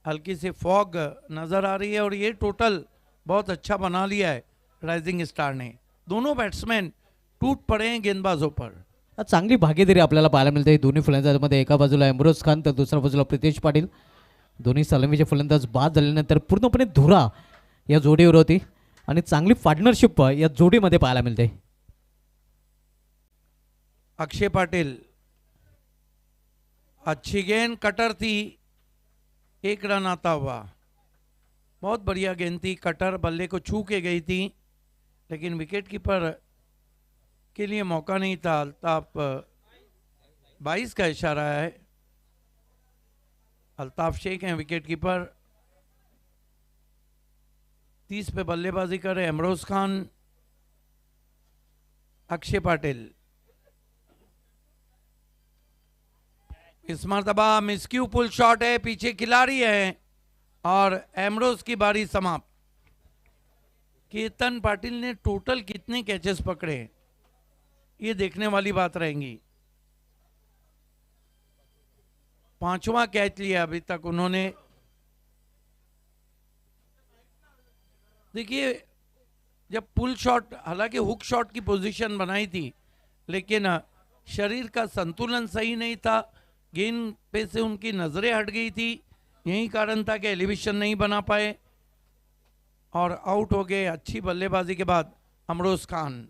S3: हल्की सी फॉग नज़र आ रही है और ये टोटल बहुत अच्छा बना लिया है राइजिंग स्टार ने. दोनों बैट्समैन टूट पड़े हैं गेंदबाजों पर.
S2: चांगली भागीदारी आपल्याला पाहायला मिळते दोन्ही फलंदाजांमध्ये. एका बाजूला इम्रोज खान तर दुसऱ्या बाजूला प्रितेश पाटील. दोन्ही सलामीचे फलंदाज बाद झाल्यानंतर पूर्णपणे धुरा या जोडीवर होती आणि चांगली पार्टनरशिप या जोडीमध्ये पाहायला मिळते.
S3: अक्षय पाटिल, अच्छी गेंद, कटर थी, 1 रन आता हुआ. बहुत बढ़िया गेंद थी, कटर बल्ले को छू के गई थी लेकिन विकेट कीपर के लिए मौका नहीं था. अल्ताफ 22 का इशारा है. अल्ताफ शेख हैं विकेट कीपर. 30 पे बल्लेबाजी कर रहे इमरोज खान. अक्षय पाटिल इस मरतबा मिसक्यू पुल शॉट है, पीछे खिलाड़ी है और एमरोज की बारी समाप्त. केतन पाटिल ने टोटल कितने कैचेस पकड़े ये देखने वाली बात रहेंगी. 5वां कैच लिया अभी तक उन्होंने. देखिए जब पुल शॉट, हालांकि हुक शॉट की पोजीशन बनाई थी लेकिन शरीर का संतुलन सही नहीं था, गेंद पे से उनकी नजरें हट गई थी. यही कारण था कि एलिवेशन नहीं बना पाए और आउट हो गए. अच्छी बल्लेबाजी के बाद अमरोज खान.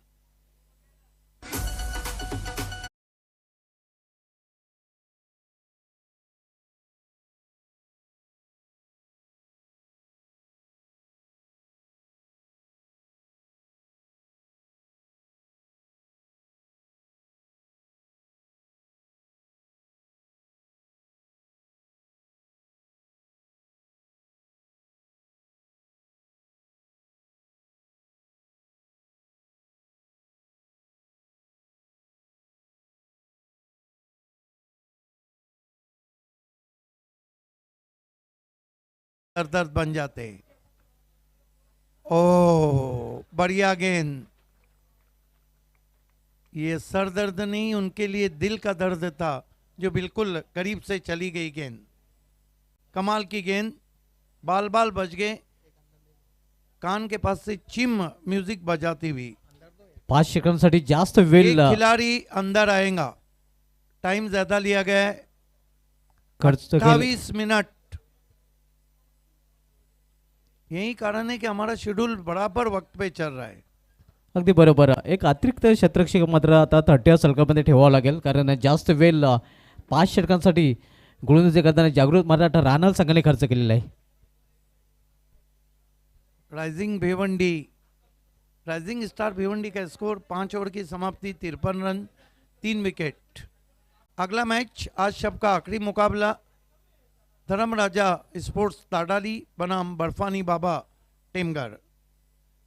S3: दर्द बन जाते. ओ बढ़िया गेंद. ये सर दर्द नहीं, उनके लिए दिल का दर्द था जो बिल्कुल करीब से चली गई गेंद. कमाल की गेंद, बाल बाल बज गए. कान के पास से चिम म्यूजिक बजाती हुई.
S2: 5 सेकंदासाठी जास्त वेळ
S3: एक खिलाड़ी अंदर आएगा. टाइम ज्यादा लिया गया है,
S2: खर्च केला.
S3: 28 मिनट. यही कारण है कि हमारा शेड्यूल बराबर वक्त पे चल रहा है.
S2: अगदी बरोबर. एक अतिरिक्त क्षेत्ररक्षक मात्र आता 30 सलकामध्ये ठेवावं लागेल कारण जास्त वेळ 5 षटकांसाठी गोलंदाजी करताना जागृत मराठा राहणार संघाने खर्च केलेला आहे.
S3: राइजिंग स्टार भिवंडी का स्कोर 5 ओवर की समाप्ति 53 रन 3 विकेट. अगला मैच आज शब का आखिरी मुकाबला धर्म राजा स्पोर्ट्स ताडाली बनाम बर्फानी बाबा टेमगढ़.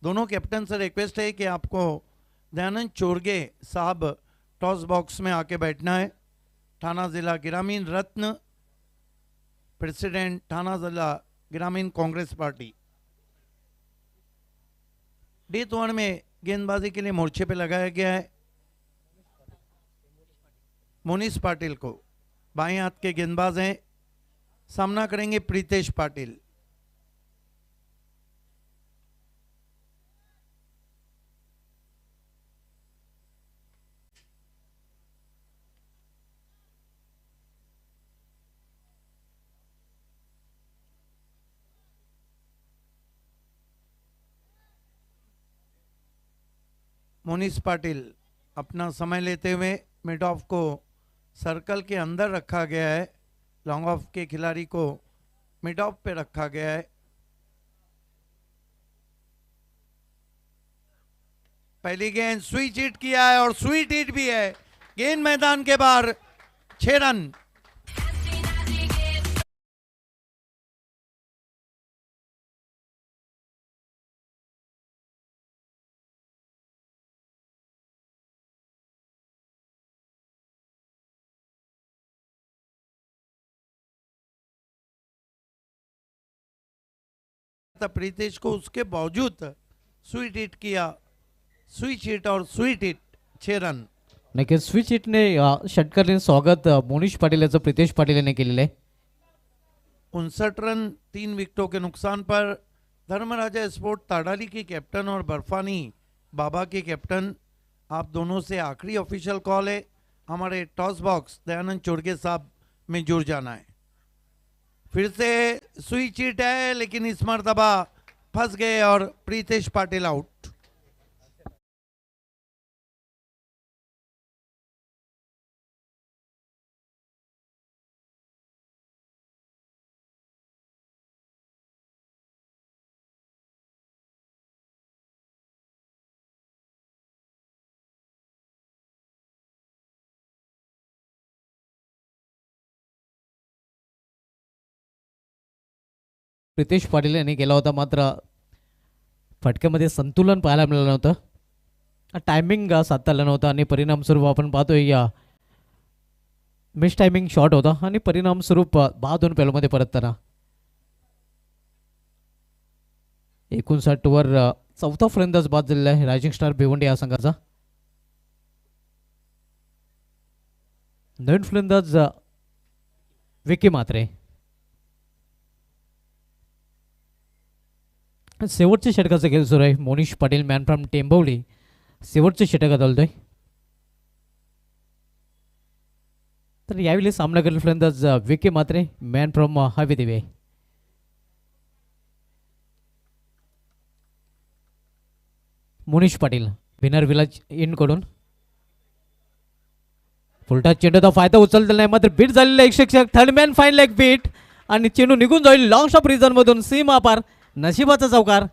S3: दोनों कैप्टन से रिक्वेस्ट है कि आपको दयानंद चोरगे साहब टॉस बॉक्स में आके बैठना है. थाना जिला ग्रामीण रत्न, प्रेसिडेंट थाना जिला ग्रामीण कांग्रेस पार्टी. डेथ ओवर में गेंदबाजी के लिए मोर्चे पे लगाया गया है मोनिस पाटिल को. बाएं हाथ के गेंदबाज हैं. सामना करेंगे प्रीतेश पाटिल. मोनिस पाटिल अपना समय लेते हुए मिड ऑफ को सर्कल के अंदर रखा गया है. लॉन्ग ऑफ के खिलाड़ी को मिड ऑफ पे रखा गया है. पहली गेंद स्विच हिट किया है और स्वीट हिट भी है. गेंद मैदान के बाहर. 6 रन. था प्रीतेश को, उसके बावजूद स्वीट हिट किया, स्विच हिट और स्वीट हिट 6 रन.
S2: नक्कीच स्विच हिटने षटकारीने स्वागत मोनिश पाटील याचं प्रितेश पाटील यांनी केलेलं आहे.
S3: 59 रन 3 विकेटों के नुकसान पर. धर्मराजा स्पोर्ट ताड़ाली की कैप्टन और बर्फानी बाबा की कैप्टन, आप दोनों से आखिरी ऑफिशियल कॉल है. हमारे टॉस बॉक्स दयानंद चोरगे साहब में जुड़ जाना है. फिर से स्विच हिट है लेकिन इस मर्तबा फंस गए और प्रीतेश पाटिल आउट.
S2: प्रितेश पाटील यांनी केला होता, मात्र फटक्यामध्ये संतुलन पाहायला मिळालं नव्हतं. टायमिंग साधता आलं नव्हतं आणि परिणामस्वरूप आपण पाहतोय या मिस टायमिंग शॉट होता आणि परिणामस्वरूप 2 पेलमध्ये परतताना 59 वर चौथा फलंदाज बाद झालेला आहे रायझिंग स्टार भिवंडी या संघाचा. नवीन फलंदाज विकी मात्रे. शेवटच्या षटकाचा खेळ सुरू आहे. मोनिश पाटील मॅन फ्रॉम टेंबवली शेवटच्या षटकात आलतोय. तर यावेळी सामना करेल फलंदाज विकी मात्रे मॅन फ्रॉम हवी देवी. मोनिश पाटील विनर विलाज इन कडून फुलटा चेंडूचा फायदा उचललेला नाही, मात्र बीट झालेला एक शिक्षक third man fine leg beat आणि चेंडू निघून जाईल लॉंग शॉप रिझन मधून सीमा पार. नशिबाचा चौकार.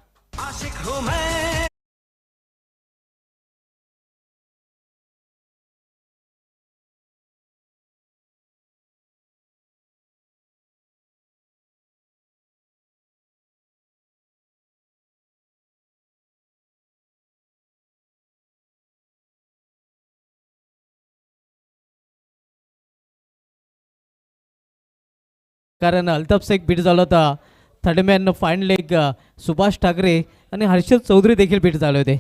S2: कारण अल्ताफ शेख बीट झाला होता. Third man fine leg Subhash Thackeray आणि हर्षद चौधरी देखील बीट झाले होते.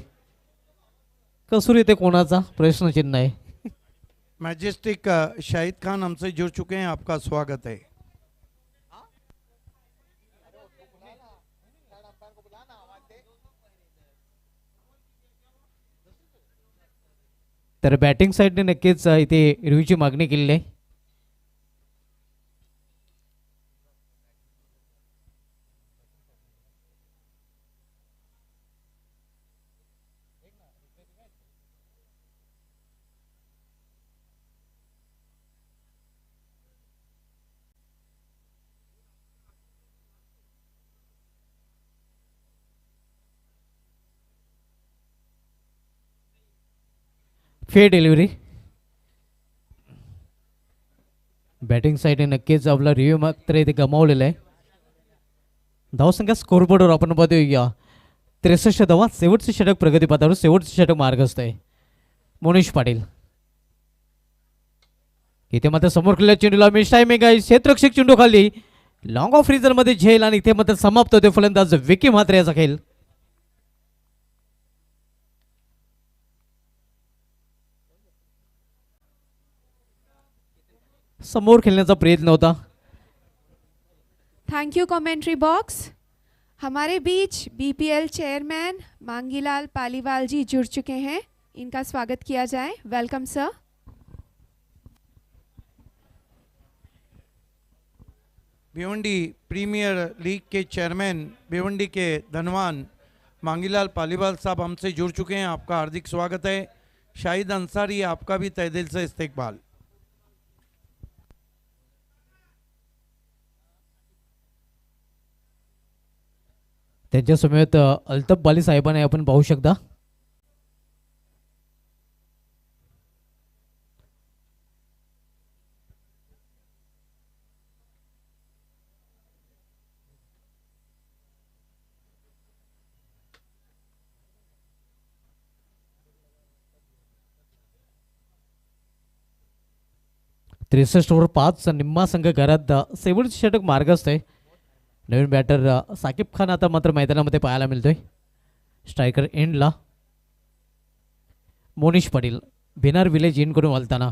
S2: कसूर येते कोणाचा प्रश्नचिन्ह आहे.
S3: मैजेस्टिक शाहिद खान हमसे जुड़ चुके हैं, आपका स्वागत है.
S2: तर बॅटिंग साईडने नक्कीच इथे रिव्ह्यूची मागणी केलेली आहे. Fair delivery. बॅटिंग साईडने नक्कीच आपला रिव्ह्यू मात्र इथे गमावलेला आहे. धावसंख्या स्कोरबोर्डवर आपण पाहतोय 63 धावा. शेवटचे षटक प्रगतीपथावर, शेवटचे षटक मार्गस्थ आहे मोनिश पाटील. इथे मात्र समोर केलेल्या चेंडूला मिस टायमिंग आहे. क्षेत्ररक्षक चेंडू खाली लॉंग ऑफ रिझन मध्ये झेल आणि इथे मात्र समाप्त होते फलंदाज विकी म्हात्रे याचा खेळ. समोर खेलण्याचा प्रयत्न होता.
S5: Thank you commentary box. हमारे बीच बीपीएल चेयरमैन मांगीलाल पालीवाल जी जुड़ चुके हैं, इनका स्वागत किया जाए. Welcome sir.
S3: Bhiwandi premier league के चेयरमैन, भिवंडी के धनवान मांगीलाल पालीवाल साहब हमसे जुड़ चुके हैं, आपका हार्दिक स्वागत है. शाहिद अंसारी, आपका भी तहे दिल से इस्तकबाल.
S2: त्यांच्या समेत अल्ताफ बाली साहेबांना आपण पाहू शकता. त्रेसष्ट ओव्हर 5 निम्मा संघ घरात शेवटचे षटक मार्गस्थ आहे. नवीन बॅटर साकिब खान आता मात्र मैदानामध्ये पाहायला मिळतोय. स्ट्रायकर एंडला मोनिश पाटील भिनार विलेज इन करून वळताना.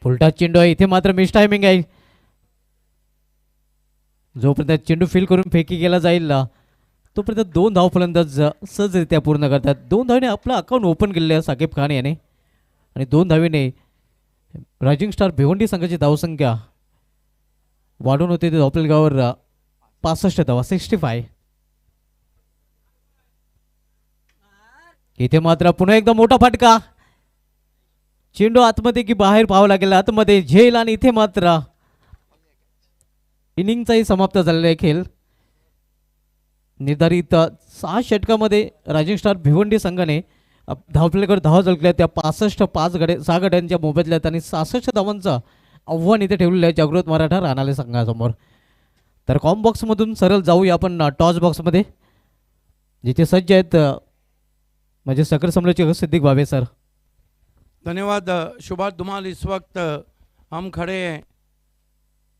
S2: फुलटा चेंडू आहे इथे मात्र मिस टायमिंग आहे. जोपर्यंत चेंडू फील करून फेकी गेला जाईल तोपर्यंत 2 धाव फलंदाज सहजरित्या पूर्ण करतात. 2 धावेने आपलं अकाउंट ओपन केलेलं आहे साकिब खान याने आणि 2 धावेने रायझिंग स्टार भिवंडी संघाची धावसंख्या वाढून होते ते धावपलगावर 65 धावा 65. इथे मात्र पुन्हा एकदा मोठा फटका. चेंडू आतमध्ये की बाहेर पाहावं लागेल. आतमध्ये झेल आणि इथे मात्र इनिंगचाही समाप्त झालेला आहे खेळ. निर्धारित 6 षटकामध्ये रायझिंग स्टार भिवंडी संघाने धावपलगावर धावा झळकल्या त्या 6 गड्यांच्या मोबदल्यात आणि 66 धावांचं आव्हान इथे ठेवलेलं आहे जागृत मराठा राणाले संघासमोर. तर कॉम बॉक्समधून सरळ जाऊया आपण टॉस बॉक्समध्ये जिथे सज्ज आहेत म्हणजे सकल समालोचक सिद्दीक भावे सर.
S3: धन्यवाद सुभाष धुमाल. इस वक्त हम खड़े हैं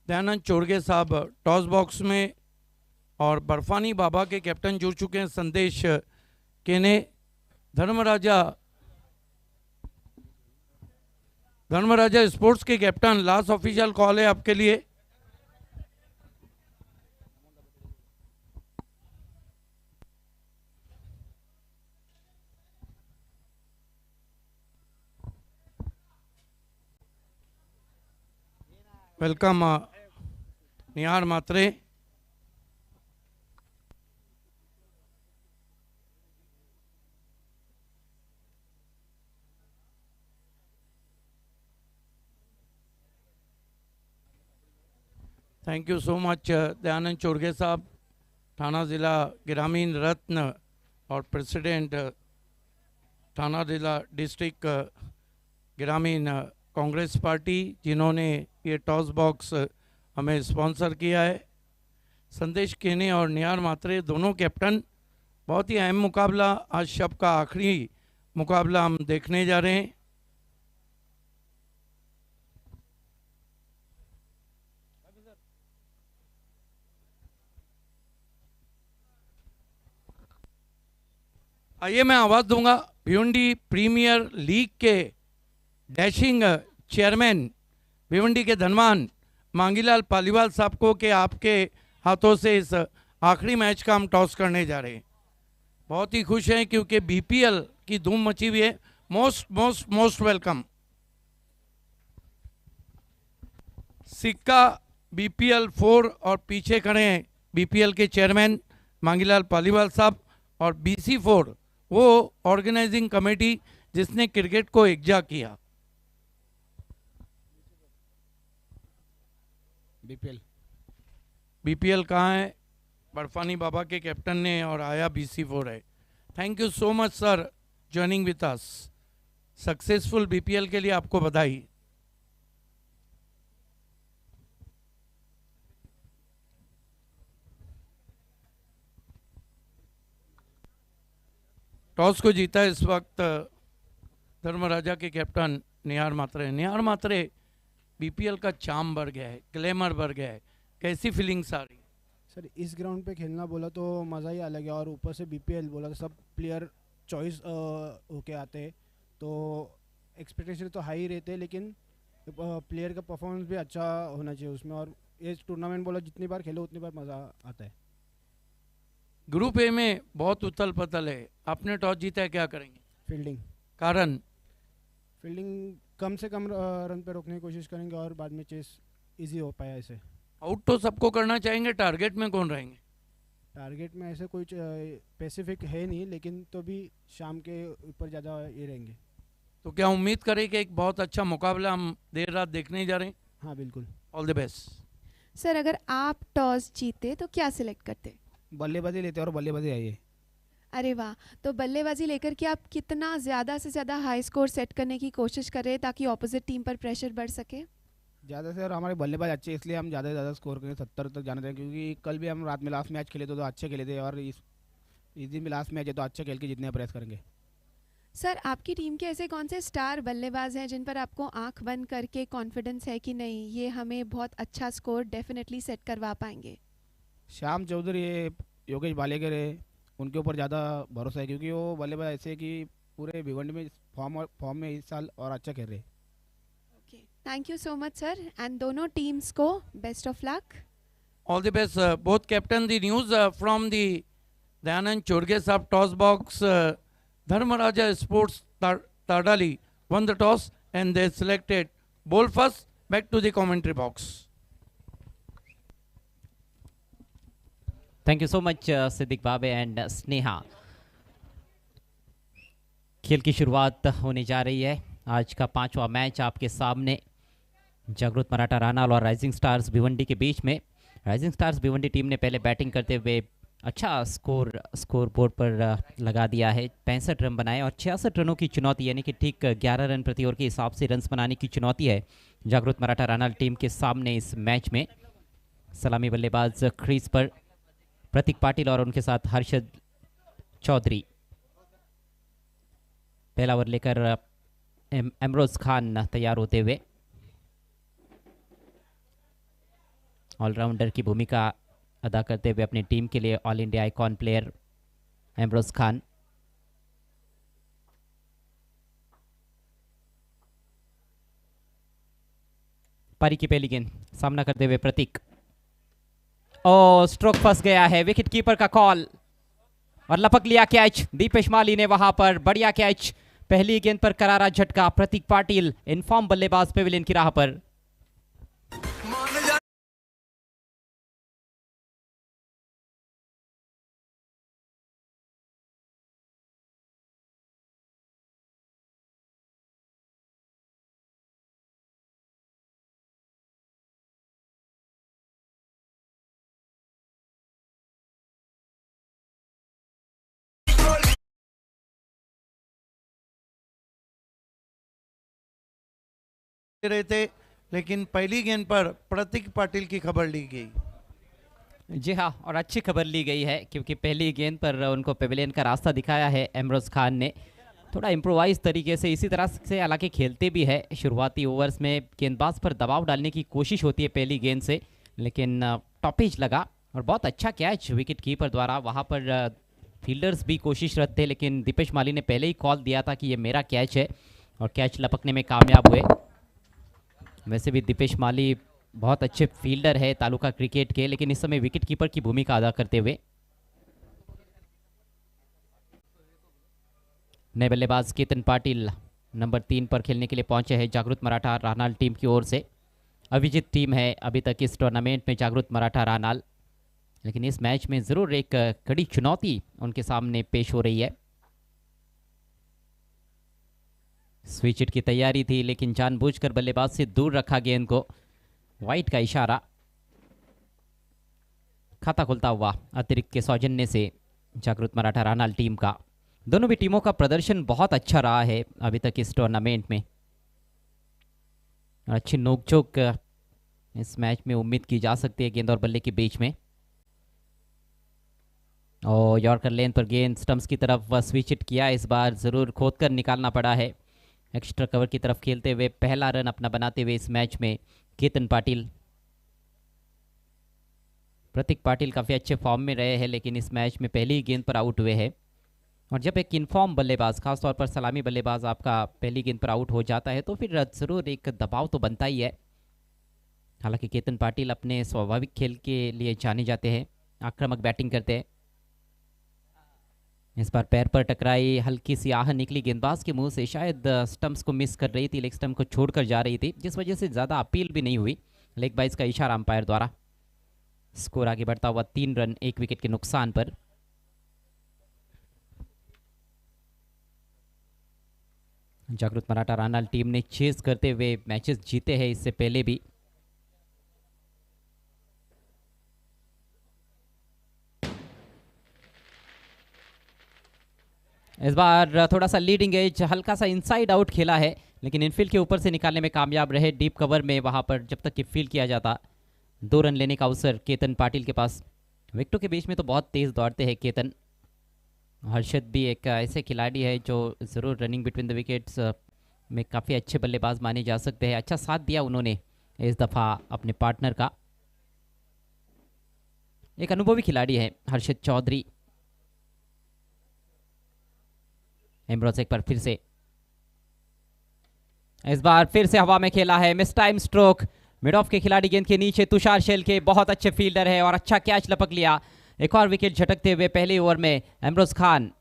S3: दयानंद चोरगे साहब टॉस बॉक्स में और बर्फानी बाबा के कैप्टन जुड़ चुके हैं संदेश केने. धर्मराजा स्पोर्ट्स के कैप्टन लास्ट ऑफिशियल कॉल है आपके लिए. Welcome Nihar Mhatre. Thank you so much Dayanand Chorge साहब, थाना ज़िला ग्रामीण रत्न और प्रेसिडेंट थाना ज़िला डिस्ट्रिक्ट ग्रामीण कांग्रेस पार्टी, जिन्होंने ये टॉस बॉक्स हमें स्पॉन्सर किया है. संदेश केने और निहार मात्रे दोनों कैप्टन. बहुत ही अहम मुकाबला, आज शब का आखिरी मुकाबला हम देखने जा रहे हैं. आइए मैं आवाज़ दूंगा भिवंडी प्रीमियर लीग के डैशिंग चेयरमैन भिवंडी के धनवान मांगीलाल पालीवाल साहब को कि आपके हाथों से इस आखिरी मैच का हम टॉस करने जा रहे हैं. बहुत ही खुश हैं क्योंकि बीपीएल की धूम मची हुई है. Most most most welcome. सिक्का बीपीएल 4 और पीछे खड़े हैं बीपीएल के चेयरमैन मांगीलाल पालीवाल साहब और बीसी 4 वो ऑर्गेनाइजिंग कमेटी जिसने क्रिकेट को एकजा किया. बीपीएल कहाँ है? बर्फानी बाबा के कैप्टन ने और आया बीसी 4 है. Thank you so much sir joining with us. Successful BPL के लिए आपको बधाई. टॉस को जीता इस वक्त धर्मराजा के कैप्टन निहार मात्रे. निहार मात्रे, बीपीएल का चार्म बढ़ गया है, ग्लैमर बढ़ गया है, कैसी फीलिंग्स आ रही?
S6: सर इस ग्राउंड पे खेलना बोला तो मज़ा ही अलग है और ऊपर से बीपीएल बोला तो सब प्लेयर चॉइस होके आते हैं तो एक्सपेक्टेशन तो हाई रहते हैं, लेकिन प्लेयर का परफॉर्मेंस भी अच्छा होना चाहिए उसमें. और ये टूर्नामेंट बोला जितनी बार खेलो उतनी बार मज़ा आता है.
S3: ग्रुप ए में बहुत उथल पथल है. आपने टॉस जीता है, क्या करेंगे?
S6: फील्डिंग
S3: कारण?
S6: फील्डिंग कम से कम रन पे रोकने की कोशिश करेंगे और बाद में चेस इजी हो पाया ऐसे.
S3: आउट तो सबको करना चाहेंगे, टारगेट में कौन रहेंगे?
S6: टारगेट में ऐसे कोई स्पेसिफिक है नहीं, लेकिन तो भी शाम के ऊपर ज़्यादा ये रहेंगे.
S3: तो क्या उम्मीद करें कि एक बहुत अच्छा मुकाबला हम देर रात देखने जा रहे हैं?
S6: हाँ बिल्कुल.
S3: All the best.
S5: सर अगर आप टॉस जीते तो क्या सिलेक्ट करते?
S4: बल्लेबाजी लेते और बल्लेबाजी आई है.
S5: अरे वाह, तो बल्लेबाजी लेकर के आप कितना ज़्यादा से ज़्यादा हाई स्कोर सेट करने की कोशिश कर रहे हैं ताकि ऑपोजिट टीम पर प्रेशर बढ़ सके?
S4: ज़्यादा से और हमारे बल्लेबाज अच्छे, इसलिए हम ज़्यादा से ज़्यादा स्कोर करेंगे, 70 तक जाना चाहिए. क्योंकि कल भी हम रात में लास्ट मैच खेले तो अच्छे खेले थे और इस दिन भी लास्ट मैच है तो अच्छे खेल के जितने प्रयास करेंगे.
S5: सर आपकी टीम के ऐसे कौन से स्टार बल्लेबाज हैं जिन पर आपको आंख बंद करके कॉन्फिडेंस है कि नहीं ये हमें बहुत अच्छा स्कोर डेफिनेटली सेट करवा पाएंगे?
S2: श्याम चौधरी है, योगेश भालेकर है, उनके ऊपर ज़्यादा भरोसा है क्योंकि वो बल्लेबाज ऐसे हैं कि पूरे भिवंडी में फॉर्म में इस साल और अच्छा खेल रहे हैं।
S5: Okay, thank you so much sir, and दोनों टीम्स को best of luck.
S3: All the best, both captain. The news from the Dayanand Chorge Saab toss box. Dharmaraja Sports Tadali won the toss and they selected ball first. Back to the commentary box.
S1: Thank you so much Siddique Babe and Sneha. खेल की शुरुआत होने जा रही है। आज का 5वां मैच आपके सामने जागृत मराठा रानाल और राइजिंग स्टार्स भिवंडी के बीच में। राइजिंग स्टार्स भिवंडी टीम ने पहले बैटिंग करते हुए अच्छा स्कोर बोर्ड पर लगा दिया है। 65 रन बनाए और 66 रनों की चुनौती, यानी कि ठीक 11 रन प्रति ओवर के हिसाब से रन्स बनाने की चुनौती है जागृत मराठा रानाल टीम के सामने इस मैच में। सलामी बल्लेबाज क्रीज पर प्रतीक पाटिल और उनके साथ हर्षद चौधरी। पहला ओवर लेकर एमरोज खान तैयार होते हुए। ऑलराउंडर की भूमिका अदा करते हुए अपनी टीम के लिए all India icon player Ambrose Khan. पारी की पहली गेंद सामना करते हुए प्रतीक। ओ स्ट्रोक फंस गया है, विकेट कीपर का कॉल और लपक लिया कैच। दीपेश माली ने वहां पर बढ़िया कैच। पहली गेंद पर करारा झटका। प्रतीक पाटिल इनफॉर्म बल्लेबाज पेविलियन की राह पर।
S3: रहे थे लेकिन पहली गेंद पर प्रतीक पाटिल की खबर ली गई।
S1: जी हाँ, और अच्छी खबर ली गई है क्योंकि पहली गेंद पर उनको पेविलियन का रास्ता दिखाया है एमरोज खान ने। थोड़ा इम्प्रोवाइज तरीके से इसी तरह से हालांकि खेलते भी है। शुरुआती ओवर्स में गेंदबाज पर दबाव डालने की कोशिश होती है पहली गेंद से, लेकिन टॉपेज लगा और बहुत अच्छा कैच विकेट कीपर द्वारा। वहाँ पर फील्डर्स भी कोशिशरत थे, लेकिन दीपेश माली ने पहले ही कॉल दिया था कि ये मेरा कैच है और कैच लपकने में कामयाब हुए। वैसे भी दीपेश माली बहुत अच्छे फील्डर है तालुका क्रिकेट के, लेकिन इस समय विकेट कीपर की भूमिका अदा करते हुए। नए बल्लेबाज केतन पाटिल नंबर 3 पर खेलने के लिए पहुंचे हैं जागृत मराठा रानाल टीम की ओर से। अविजित टीम है अभी तक इस टूर्नामेंट में जागृत मराठा रानाल, लेकिन इस मैच में ज़रूर एक कड़ी चुनौती उनके सामने पेश हो रही है। स्विच हिट की तैयारी थी, लेकिन जानबूझकर बल्लेबाज से दूर रखा गेंद को। वाइट का इशारा। खाता खुलता हुआ अतिरिक्त के सौजन्य से जागृत मराठा रानाल टीम का। दोनों भी टीमों का प्रदर्शन बहुत अच्छा रहा है अभी तक इस टूर्नामेंट में। अच्छी नोकझोंक इस मैच में उम्मीद की जा सकती है गेंद और बल्ले के बीच में। और यॉर्कर लेन पर गेंद स्टंप्स की तरफ स्विच हिट किया। इस बार ज़रूर खोद कर निकालना पड़ा है। एक्स्ट्रा कवर की तरफ खेलते हुए पहला रन अपना बनाते हुए इस मैच में केतन पाटिल। प्रतीक पाटिल काफ़ी अच्छे फॉर्म में रहे हैं, लेकिन इस मैच में पहली ही गेंद पर आउट हुए हैं। और जब एक इनफॉर्म बल्लेबाज, खासतौर पर सलामी बल्लेबाज आपका पहली गेंद पर आउट हो जाता है तो फिर ज़रूर एक दबाव तो बनता ही है। हालांकि केतन पाटिल अपने स्वाभाविक खेल के लिए जाने जाते हैं, आक्रामक बैटिंग करते हैं। इस बार पैर पर टकराई, हल्की सी आह निकली गेंदबाज के मुंह से। शायद स्टंप्स को मिस कर रही थी, लेग स्टंप को छोड़कर जा रही थी, जिस वजह से ज़्यादा अपील भी नहीं हुई। लेग बाइज का इशारा अंपायर द्वारा। स्कोर आगे बढ़ता हुआ 3 रन 1 विकेट के नुकसान पर। जागृत मराठा रानाल टीम ने चेस करते हुए मैचेस जीते हैं इससे पहले भी। इस बार थोड़ा सा लीडिंग एज, हल्का सा इनसाइड आउट खेला है, लेकिन इनफील्ड के ऊपर से निकालने में कामयाब रहे। डीप कवर में वहां पर जब तक कि फील्ड किया जाता 2 रन लेने का अवसर केतन पाटिल के पास। विकेटों के बीच में तो बहुत तेज दौड़ते हैं केतन। हर्षद भी एक ऐसे खिलाड़ी है जो ज़रूर रनिंग बिटवीन द विकेट्स में काफ़ी अच्छे बल्लेबाज माने जा सकते हैं। अच्छा साथ दिया उन्होंने इस दफ़ा अपने पार्टनर का। एक अनुभवी खिलाड़ी है हर्षद चौधरी। एम्ब्रोज एक बार फिर से, इस बार फिर से हवा में खेला है, miss time stroke. Mid of के खिलाड़ी गेंद के नीचे, तुषार शेल के बहुत अच्छे फील्डर है और अच्छा कैच लपक लिया। एक और विकेट झटकते हुए पहले ओवर में एम्ब्रोज खान।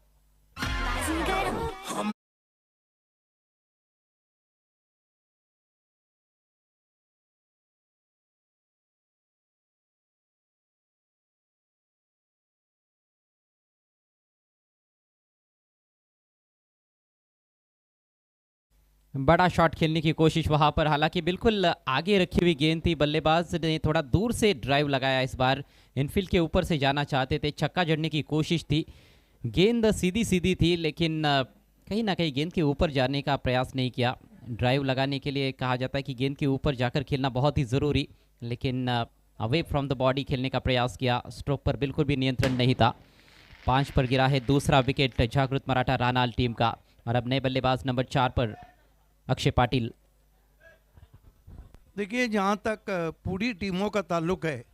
S1: बड़ा शॉट खेलने की कोशिश वहां पर, हालांकि बिल्कुल आगे रखी हुई गेंद थी। बल्लेबाज ने थोड़ा दूर से ड्राइव लगाया। इस बार इनफील्ड के ऊपर से जाना चाहते थे, छक्का जड़ने की कोशिश थी। गेंद सीधी सीधी थी लेकिन कहीं ना कहीं गेंद के ऊपर जाने का प्रयास नहीं किया। ड्राइव लगाने के लिए कहा जाता है कि गेंद के ऊपर जाकर खेलना बहुत ही ज़रूरी, लेकिन अवे फ्रॉम द बॉडी खेलने का प्रयास किया। स्ट्रोक पर बिल्कुल भी नियंत्रण नहीं था। 5 पर गिरा है दूसरा विकेट जागृत मराठा रानाल टीम का। और अब नए बल्लेबाज नंबर 4 पर अक्षय पाटिल।
S3: देखिए, जहाँ तक पूरी टीमों का ताल्लुक है,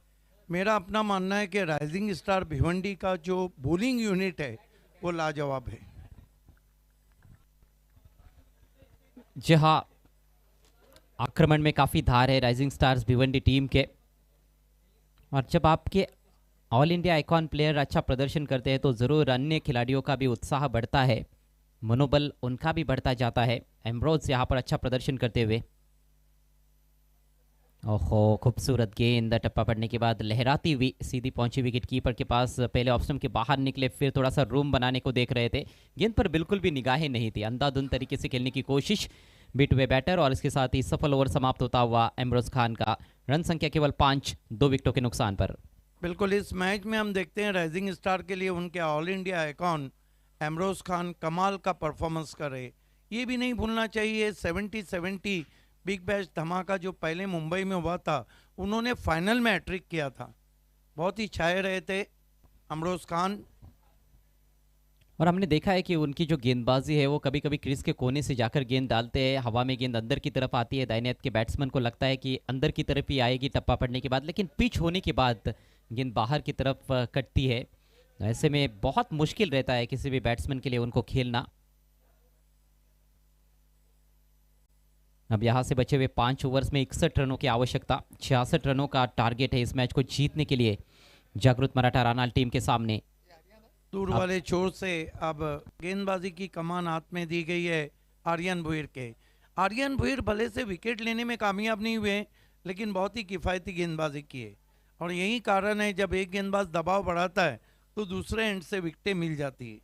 S3: मेरा अपना मानना है कि राइजिंग स्टार भिवंडी का जो बॉलिंग यूनिट है वो लाजवाब है।
S1: जी हाँ, आक्रमण में काफ़ी धार है राइजिंग स्टार्स भिवंडी टीम के। और जब आपके ऑल इंडिया आइकॉन प्लेयर अच्छा प्रदर्शन करते हैं तो ज़रूर अन्य खिलाड़ियों का भी उत्साह बढ़ता है, मनोबल उनका भी बढ़ता जाता है। एम्ब्रोज यहाँ पर अच्छा प्रदर्शन करते हुए, ओहो खूबसूरत गेंद, टप्पा पड़ने के बाद लहराती हुई सीधी पहुंची विकेट कीपर के पास। पहले ऑप्शन के बाहर निकले, फिर थोड़ा सा रूम बनाने को देख रहे थे। गेंद पर बिल्कुल भी निगाहें नहीं थी, अंधाधुंध तरीके से खेलने की कोशिश बीट हुए बैटर। और इसके साथ ही सफल ओवर समाप्त होता हुआ एम्ब्रोज खान का। रन संख्या केवल 5, 2 विकेटों के नुकसान पर।
S3: बिल्कुल, इस मैच में हम देखते हैं राइजिंग स्टार के लिए उनके all India icon Ambrose Khan Kamal का परफॉर्मेंस कर रहे। ये भी नहीं भूलना चाहिए 70-70 बिग बैश धमाका जो पहले मुंबई में हुआ था, उन्होंने फाइनल में हैट्रिक किया था। बहुत ही छाए रहे थे एम्ब्रोज खान।
S1: और हमने देखा है कि उनकी जो गेंदबाजी है वो कभी कभी क्रीज के कोने से जाकर गेंद डालते हैं। हवा में गेंद अंदर की तरफ आती है, दाहिने हाथ के बैट्समैन को लगता है कि अंदर की तरफ ही आएगी टप्पा पड़ने के बाद, लेकिन पिच होने के बाद गेंद बाहर की तरफ कटती है। ऐसे में बहुत मुश्किल रहता है किसी भी बैट्समैन के लिए उनको खेलना। अब यहाँ से बचे हुए 5 ओवर्स में 61 रनों की आवश्यकता, 66 रनों का टारगेट है इस मैच को जीतने के लिए जागृत मराठा रानाल टीम के सामने।
S3: दूर वाले छोर से अब गेंदबाजी की कमान हाथ में दी गई है आर्यन भुईर के। आर्यन भुईर भले से विकेट लेने में कामयाब नहीं हुए, लेकिन बहुत ही किफ़ायती गेंदबाजी की है। और यही कारण है जब एक गेंदबाज दबाव बढ़ाता है तो दूसरे एंड से विकेटें मिल जाती है।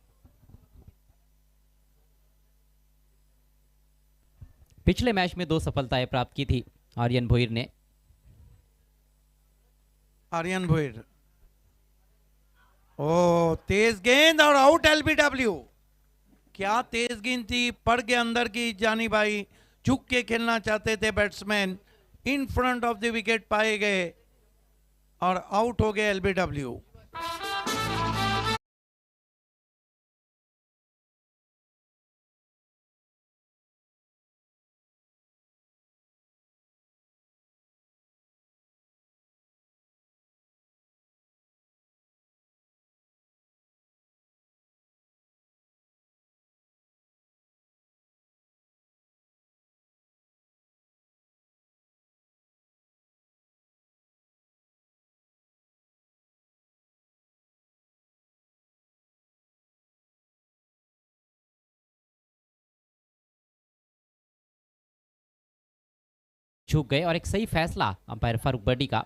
S1: पिछले मैच में 2 सफलताएं प्राप्त की थी आर्यन भुईर ने।
S3: आर्यन भुईर, ओ तेज गेंद और आउट एलबीडब्ल्यू। क्या तेज गेंद थी, पड़ के अंदर की जानी भाई। झुक के खेलना चाहते थे batsman, in front of the wicket पाए गए और आउट हो गए एलबीडब्ल्यू।
S1: झुक गए और एक सही फैसला अंपायर फारूक बर्डी का।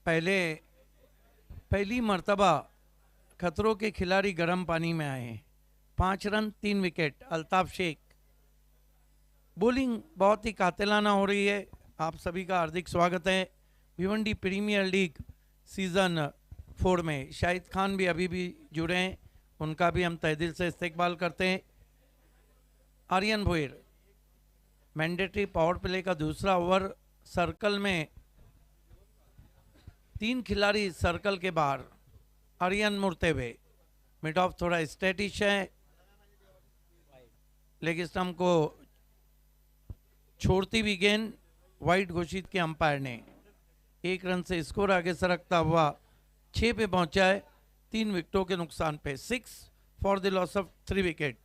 S3: पहली मर्तबा खतरों के खिलाड़ी गर्म पानी में आए। 5 run 3 wicket. Altaf Shaikh, bowling बहुत ही कातिलाना हो रही है। आप सभी का हार्दिक स्वागत है भिवंडी प्रीमियर लीग सीज़न 4 में। शाहिद खान भी अभी भी जुड़े हैं, उनका भी हम तहे दिल से इस्तकबाल करते हैं। Aryan Bhuir, mandatory power play का दूसरा ओवर। सर्कल में 3 खिलाड़ी सर्कल के बाहर। आर्यन मुड़ते हुए, मिड ऑफ थोड़ा स्टैटिश है, लेग स्टंप को छोड़ती हुई गेंद वाइड घोषित किया अंपायर ने। 1 रन से स्कोर आगे सरकता हुआ 6 पे पहुंचा है, 3 विकेटों के नुकसान पे। 6 for the loss of 3 wicket.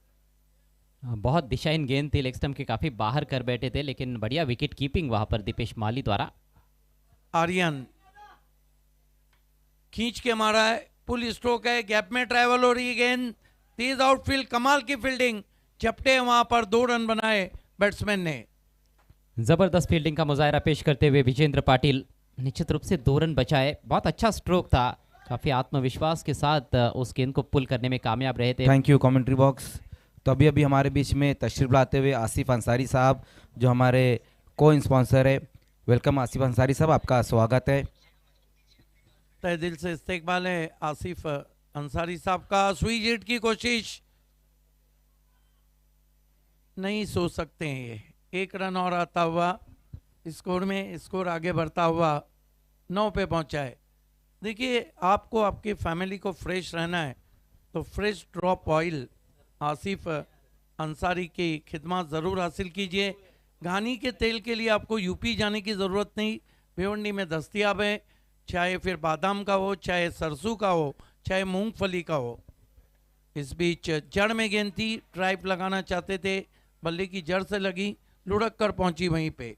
S1: बहुत दिशाहीन गेंद थी, लेग स्टंप के काफी बाहर कर बैठे थे, लेकिन बढ़िया विकेट कीपिंग वहां पर दीपेश माली द्वारा।
S3: आर्यन खींच के मारा है, पुल स्ट्रोक है, गैप में ट्रैवल हो रही है गेंद, तेज आउटफील्ड, कमाल की फील्डिंग, झपटे वहां पर 2 रन बनाए बैट्समैन ने।
S1: जबरदस्त फील्डिंग का मुजाहरा पेश करते हुए विजेंद्र पाटिल निश्चित रूप से 2 रन बचाए। बहुत अच्छा स्ट्रोक था, काफी आत्मविश्वास के साथ उस गेंद को पुल करने में कामयाब रहे थे।
S4: Thank you commentary box. तो अभी अभी हमारे बीच में तशरीफ लाते हुए आसिफ अंसारी साहब, जो हमारे को स्पॉन्सर है। वेलकम आसिफ अंसारी साहब, आपका स्वागत है।
S3: तहे दिल से इस्तेकबाल है आसिफ अंसारी साहब का। सुई जीत की कोशिश नहीं सोच सकते हैं ये। 1 रन और आता हुआ स्कोर में, स्कोर आगे बढ़ता हुआ 9 पे पहुंचा है। देखिए, आपको आपकी फैमिली को फ्रेश रहना है तो fresh drop oil Asif Ansari की खिदमत ज़रूर हासिल कीजिए। घानी के तेल के लिए आपको यूपी जाने की ज़रूरत नहीं, भिवंडी में दस्तियाब है, चाहे फिर बादाम का हो, चाहे सरसों का हो, चाहे मूंगफली का हो। इस बीच जड़ में गेंद थी, ड्राइव लगाना चाहते थे, बल्ले की जड़ से लगी, लुढ़क कर पहुंची वहीं पे।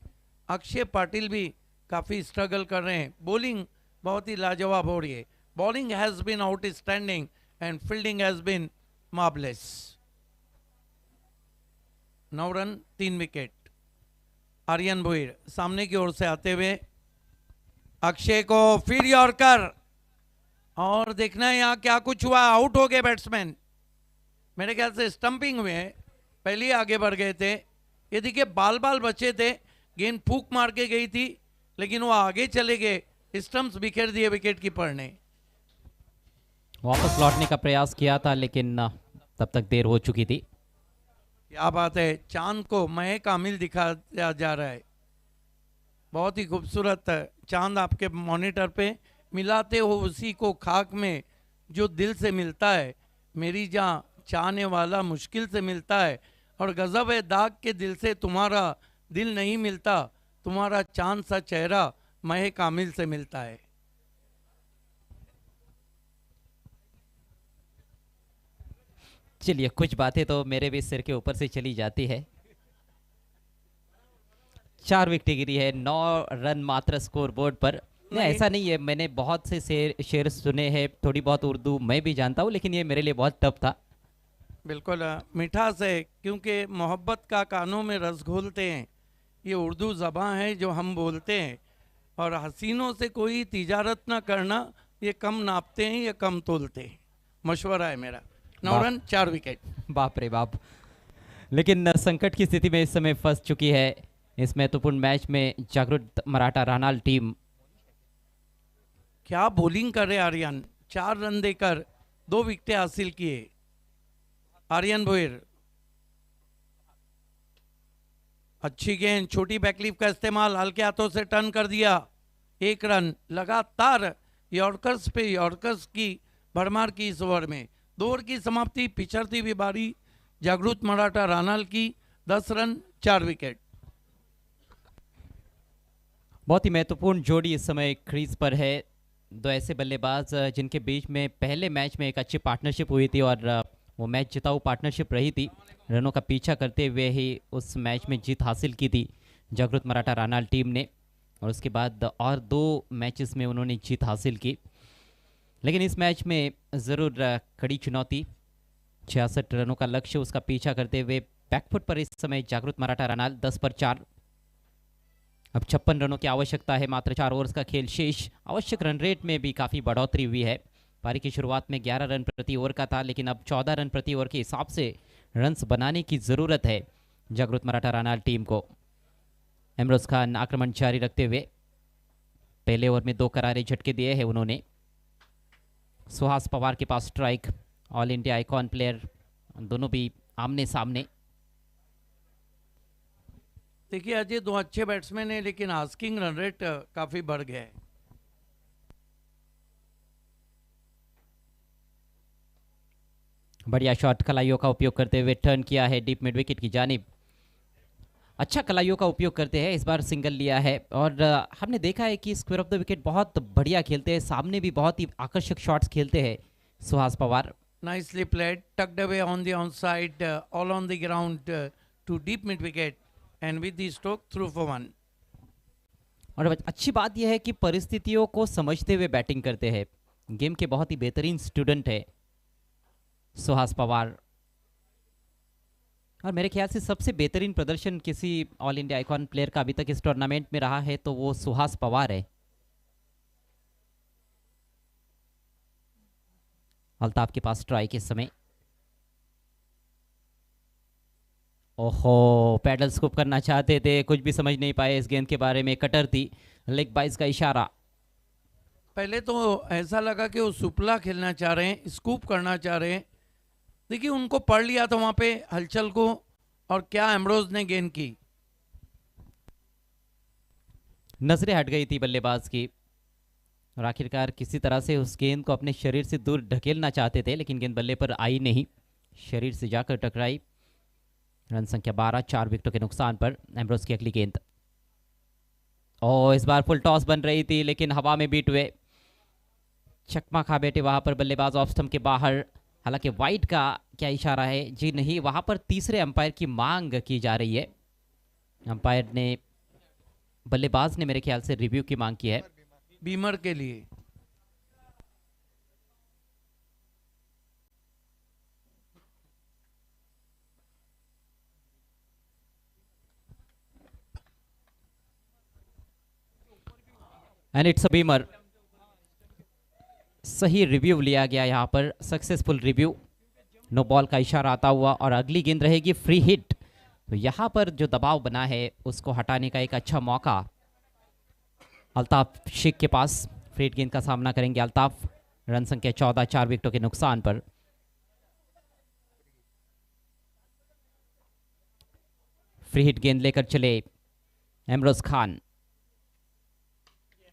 S3: अक्षय पाटिल भी काफ़ी स्ट्रगल कर रहे हैं, बॉलिंग बहुत ही लाजवाब हो रही है। Bowling has been outstanding and fielding has been marvellous. 9 run 3 wicket. Aryan Bhoir सामने की ओर से आते हुए अक्षय को फिर यॉर्कर, और देखना है यहाँ क्या कुछ हुआ। आउट हो गए बैट्समैन, मेरे ख्याल से स्टंपिंग में पहले ही आगे बढ़ गए थे। ये देखिए बाल बचे थे, गेंद फूक मार के गई थी, लेकिन वो आगे चले गए, स्टंप्स बिखेर दिए विकेट कीपर ने।
S1: वापस लौटने का प्रयास किया था, लेकिन तब तक देर हो चुकी थी।
S3: क्या बात है, चांद को महक कामिल दिखाया जा रहा है। बहुत ही खूबसूरत चांद आपके मॉनिटर पे, मिलाते हो उसी को खाक में जो दिल से मिलता है। मेरी जहाँ चाहने वाला मुश्किल से मिलता है, और गजब है दाग के दिल से तुम्हारा दिल नहीं मिलता, तुम्हारा चांद सा चेहरा महक कामिल से मिलता है।
S1: चलिए, कुछ बातें तो मेरे भी सिर के ऊपर से चली जाती है। 4 विकेट गिरी है, 9 रन मात्र स्कोर बोर्ड पर। नहीं, ऐसा नहीं है, मैंने बहुत से शेर सुने हैं, थोड़ी बहुत उर्दू मैं भी जानता हूँ, लेकिन ये मेरे लिए बहुत टफ था।
S3: बिल्कुल मिठास है, क्योंकि मोहब्बत का कानों में रस घोलते हैं। ये उर्दू ज़बान है जो हम बोलते हैं, और हसीनों से कोई तिजारत ना करना, ये कम नापते हैं, ये कम तोलते हैं, मशवरा है मेरा। 9 रन 4 विकेट।
S1: बाप रे बाप। लेकिन संकट की स्थिति में इस समय फंस चुकी है इस महत्वपूर्ण मैच में जागृत मराठा रानाल टीम।
S3: क्या बॉलिंग कर रहे आर्यन, 4 रन देकर 2 विकेटें हासिल किए। आर्यन भोईर, अच्छी गेंद, छोटी बैकलीफ का इस्तेमाल, हल्के हाथों से टर्न कर दिया। 1 रन। लगातार यॉर्कर्स पे यॉर्कर्स की भरमार की इस ओवर में। 2 ओवर की समाप्ति, पिछड़ती हुई बारी जागृत मराठा रानाल की। 10 रन 4 विकेट।
S1: बहुत ही महत्वपूर्ण जोड़ी इस समय क्रीज पर है। 2 ऐसे बल्लेबाज जिनके बीच में पहले मैच में एक अच्छी पार्टनरशिप हुई थी, और वो मैच जिताऊ पार्टनरशिप रही थी। रनों का पीछा करते हुए ही उस मैच में जीत हासिल की थी जागृत मराठा रानाल टीम ने, और उसके बाद और 2 मैचेस में उन्होंने जीत हासिल की। लेकिन इस मैच में ज़रूर कड़ी चुनौती, 66 रनों का लक्ष्य, उसका पीछा करते हुए बैकफुट पर इस समय जागृत मराठा रानाल 10 पर 4। अब 56 रनों की आवश्यकता है, मात्र 4 ओवर्स का खेल शेष। आवश्यक रन रेट में भी काफ़ी बढ़ोतरी हुई है। पारी की शुरुआत में 11 रन प्रति ओवर का था, लेकिन अब 14 रन प्रति ओवर के हिसाब से रन्स बनाने की ज़रूरत है जागृत मराठा रानाल टीम को। इमरोज खान आक्रमण जारी रखते हुए पहले ओवर में 2 करारे झटके दिए हैं उन्होंने। सुहास पवार के पास strike, all India icon player, दोनों भी आमने सामने।
S3: देखिए अजय, 2 अच्छे बैट्समैन हैं, लेकिन आस्किंग रन रेट काफ़ी बढ़ गया है।
S1: बढ़िया शॉट कलाइयों का उपयोग करते हुए टर्न किया है डीप मिड विकेट की जानिब। अच्छा कलाइयों का उपयोग करते हैं, इस बार सिंगल लिया है और हमने देखा है कि स्क्वायर ऑफ द विकेट बहुत बढ़िया खेलते हैं, सामने भी बहुत ही आकर्षक शॉट्स खेलते हैं Suhas Pawar.
S3: Nicely played, tucked away on the onside, all on the ground to deep mid wicket, and with the stroke through for 1.
S1: और अच्छी बात यह है कि परिस्थितियों को समझते हुए बैटिंग करते हैं, गेम के बहुत ही बेहतरीन स्टूडेंट है सुहास पवार। और मेरे ख्याल से सबसे बेहतरीन प्रदर्शन किसी ऑल इंडिया आइकॉन प्लेयर का अभी तक इस टूर्नामेंट में रहा है तो वो सुहास पवार है। अल्ताफ के पास ट्राई के समय, ओहो पैडल स्कूप करना चाहते थे, कुछ भी समझ नहीं पाए इस गेंद के बारे में, कटर थी, लेग बाइस का इशारा।
S3: पहले तो ऐसा लगा कि वो सुपला खेलना चाह रहे हैं, स्कूप करना चाह रहे हैं। देखिए उनको पढ़ लिया था वहां पे हलचल को, और क्या एम्ब्रोज ने गेंद की।
S1: नजरें हट गई थी बल्लेबाज की और आखिरकार किसी तरह से उस गेंद को अपने शरीर से दूर ढकेलना चाहते थे, लेकिन गेंद बल्ले पर आई नहीं, शरीर से जाकर टकराई। रन संख्या 12, 4 विकेटों के नुकसान पर एम्ब्रोज की अगली गेंद। और इस बार फुल टॉस बन रही थी लेकिन हवा में बीट हुए, चकमा खा बैठे वहां पर बल्लेबाज ऑफ स्टंप के बाहर। हालांकि वाइड का क्या इशारा है, जी नहीं, वहां पर तीसरे अंपायर की मांग की जा रही है। अंपायर ने, बल्लेबाज ने मेरे ख्याल से रिव्यू की मांग की है
S3: बीमर के लिए।
S1: And it's a Beamer. सही रिव्यू लिया गया यहाँ पर, सक्सेसफुल रिव्यू। नो बॉल का इशारा आता हुआ और अगली गेंद रहेगी फ्री हिट। तो यहाँ पर जो दबाव बना है उसको हटाने का एक अच्छा मौका अल्ताफ शेख के पास। फ्री हिट गेंद का सामना करेंगे अल्ताफ। रन संख्या 14, 4 विकेटों के नुकसान पर। फ्री हिट गेंद लेकर चले एमरोज खान।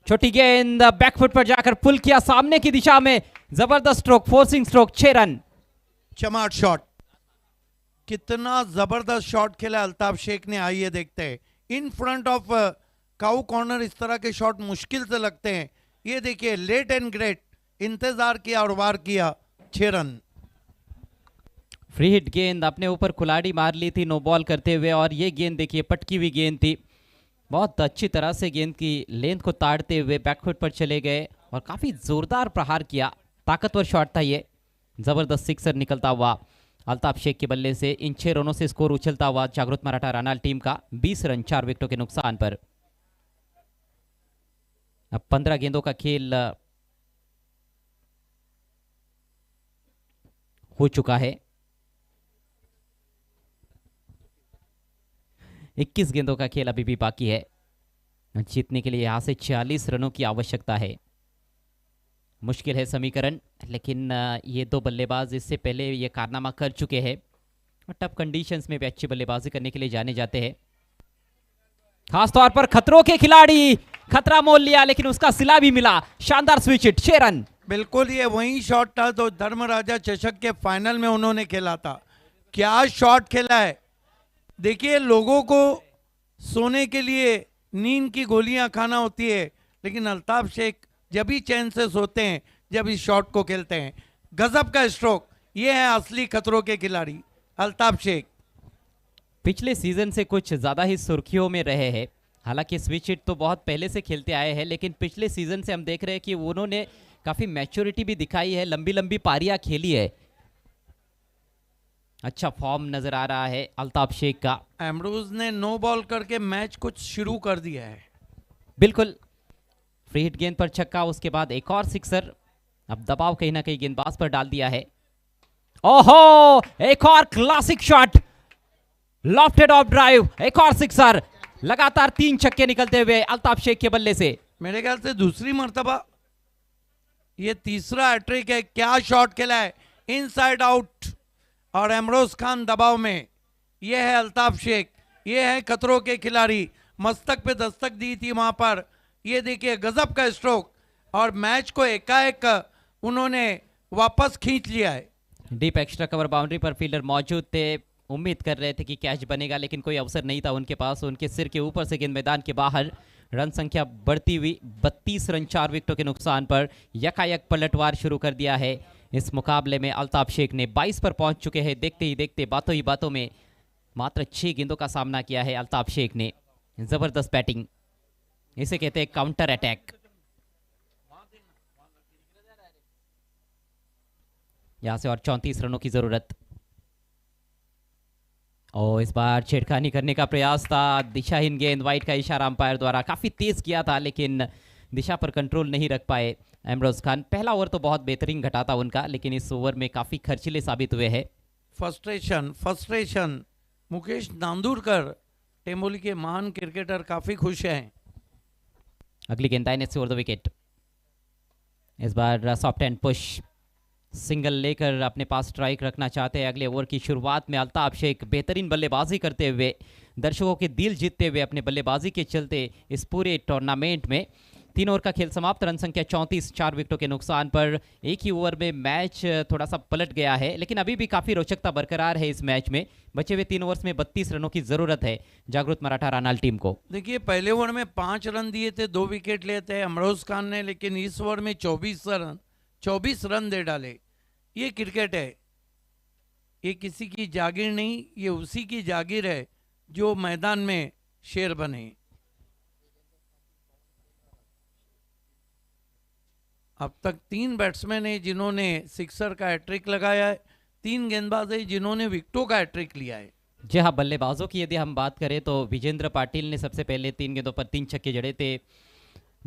S1: छोटी गेंद बैकफुट पर जाकर पुल किया सामने की दिशा में, जबरदस्त स्ट्रोक, फोर्सिंग स्ट्रोक, 6 रन।
S3: चमाट शॉट, कितना जबरदस्त शॉट खेला अल्ताफ शेख ने। आइए देखते हैं, in front of cow corner इस तरह के शॉट मुश्किल से लगते हैं। ये देखिए लेट एंड ग्रेट, इंतजार किया और वार किया, 6 रन।
S1: फ्री हिट गेंद अपने ऊपर कुल्हाड़ी मार ली थी नो बॉल करते हुए, और ये गेंद देखिए पटकी हुई गेंद थी, बहुत अच्छी तरह से गेंद की लेंथ को ताड़ते हुए बैकफुट पर चले गए और काफी जोरदार प्रहार किया। ताकतवर शॉट था ये, जबरदस्त सिक्सर निकलता हुआ अल्ताफ शेख के बल्ले से। इन 6 रनों से स्कोर उछलता हुआ जागृत मराठा रानाल टीम का 20 रन 4 विकेटों के नुकसान पर। अब 15 गेंदों का खेल हो चुका है। 21 गेंदों का खेल अभी भी बाकी है। जीतने के लिए यहां से 46 रनों की आवश्यकता है। मुश्किल है समीकरण, लेकिन ये दो बल्लेबाज इससे पहले ये कारनामा कर चुके हैं और टफ कंडीशंस में भी अच्छी बल्लेबाजी करने के लिए जाने जाते हैं। खासतौर पर खतरों के खिलाड़ी, खतरा मोल लिया लेकिन उसका सिला भी मिला। शानदार स्विच हिट, 6 रन।
S3: बिल्कुल ये वही शॉट था तो धर्मराजा चषक के फाइनल में उन्होंने खेला था। क्या शॉट खेला है। देखिए लोगों को सोने के लिए नींद की गोलियां खाना होती है, लेकिन अल्ताफ शेख जब भी चैन से सोते हैं जब इस शॉट को खेलते हैं। गजब का स्ट्रोक, ये है असली खतरों के खिलाड़ी अल्ताफ शेख।
S1: पिछले सीजन से कुछ ज्यादा ही सुर्खियों में रहे हैं। हालांकि स्विच हिट तो बहुत पहले से खेलते आए हैं, लेकिन पिछले सीजन से हम देख रहे हैं कि उन्होंने काफी मैच्योरिटी भी दिखाई है, लंबी लंबी पारियां खेली है। अच्छा फॉर्म नजर आ रहा है अल्ताफ शेख का।
S3: एमरोज ने नो बॉल करके मैच कुछ शुरू कर दिया है।
S1: बिल्कुल, फ्री हिट गेंद पर छक्का, उसके बाद एक और सिक्सर। अब दबाव कहीं ना कहीं गेंदबाज पर डाल दिया है। ओहो, एक और classic shot, lofted of drive, एक और सिक्सर। लगातार 3 छक्के निकलते हुए अल्ताफ शेख के बल्ले से।
S3: मेरे ख्याल से दूसरी मर्तबा, ये तीसरा हैट्रिक है। क्या शॉट खेला है, इनसाइड आउट, और एमरोज खान दबाव में। यह है अल्ताफ शेख, ये है खतरों के खिलाड़ी। मस्तक पे दस्तक दी थी वहां पर। ये देखिए गजब का स्ट्रोक, और मैच को एकाएक उन्होंने वापस खींच लिया है।
S1: डीप एक्स्ट्रा कवर बाउंड्री पर फील्डर मौजूद थे, उम्मीद कर रहे थे कि कैच बनेगा, लेकिन कोई अवसर नहीं था उनके पास। उनके सिर के ऊपर से गेंद मैदान के बाहर। रन संख्या बढ़ती हुई 32 रन 4 विकेटों के नुकसान पर यकायक पलटवार शुरू कर दिया है इस मुकाबले में। अल्ताफ शेख ने 22 पर पहुंच चुके हैं। देखते ही देखते बातों ही बातों में मात्र 6 गेंदों का सामना किया है अल्ताफ शेख ने। जबरदस्त बैटिंग, इसे कहते हैं काउंटर अटैक। यहां से और 34 रनों की जरूरत। और इस बार छेड़खानी करने का प्रयास था, दिशाहीन गेंद, वाइड का इशारा अंपायर द्वारा काफी तेज किया था, लेकिन दिशा पर कंट्रोल नहीं रख पाए इमरोज खान। पहला ओवर तो बहुत बेहतरीन घटा था उनका, लेकिन इस ओवर में काफी खर्चीले साबित हुए हैं।
S3: फ्रस्ट्रेशन मुकेश नांदुरकर, टेम्बोली के महान क्रिकेटर, काफी खुश हैं।
S1: अगली गेंद दाहिने से ओवर द विकेट। इस बार सॉफ्ट एंड पुश, सिंगल लेकर अपने पास स्ट्राइक रखना चाहते हैं। अगले ओवर की शुरुआत में अल्ताफ शेख बेहतरीन बल्लेबाजी करते हुए, दर्शकों के दिल जीतते हुए अपने बल्लेबाजी के चलते इस पूरे टूर्नामेंट में 3 ओवर का खेल समाप्त। रन संख्या 34, 4 विकेटों के नुकसान पर एक ही ओवर में मैच थोड़ा सा पलट गया है, लेकिन अभी भी काफी रोचकता बरकरार है इस मैच में। बचे हुए 3 ओवर्स में 32 रनों की जरूरत है जागृत मराठा रानाल टीम को।
S3: देखिए, पहले ओवर में 5 रन दिए थे, 2 विकेट लेते हैं अमरोज खान ने, लेकिन इस ओवर में 24 रन दे डाले। ये क्रिकेट है, ये किसी की जागीर नहीं, ये उसी की जागीर है जो मैदान में शेर बने। अब तक 3 बैट्समैन हैं जिन्होंने सिक्सर का हैट्रिक लगाया है, 3 गेंदबाज हैं जिन्होंने विकेटों का हैट्रिक लिया है।
S1: जी हाँ, बल्लेबाजों की यदि हम बात करें तो विजेंद्र पाटिल ने सबसे पहले 3 गेंदों पर 3 छक्के जड़े थे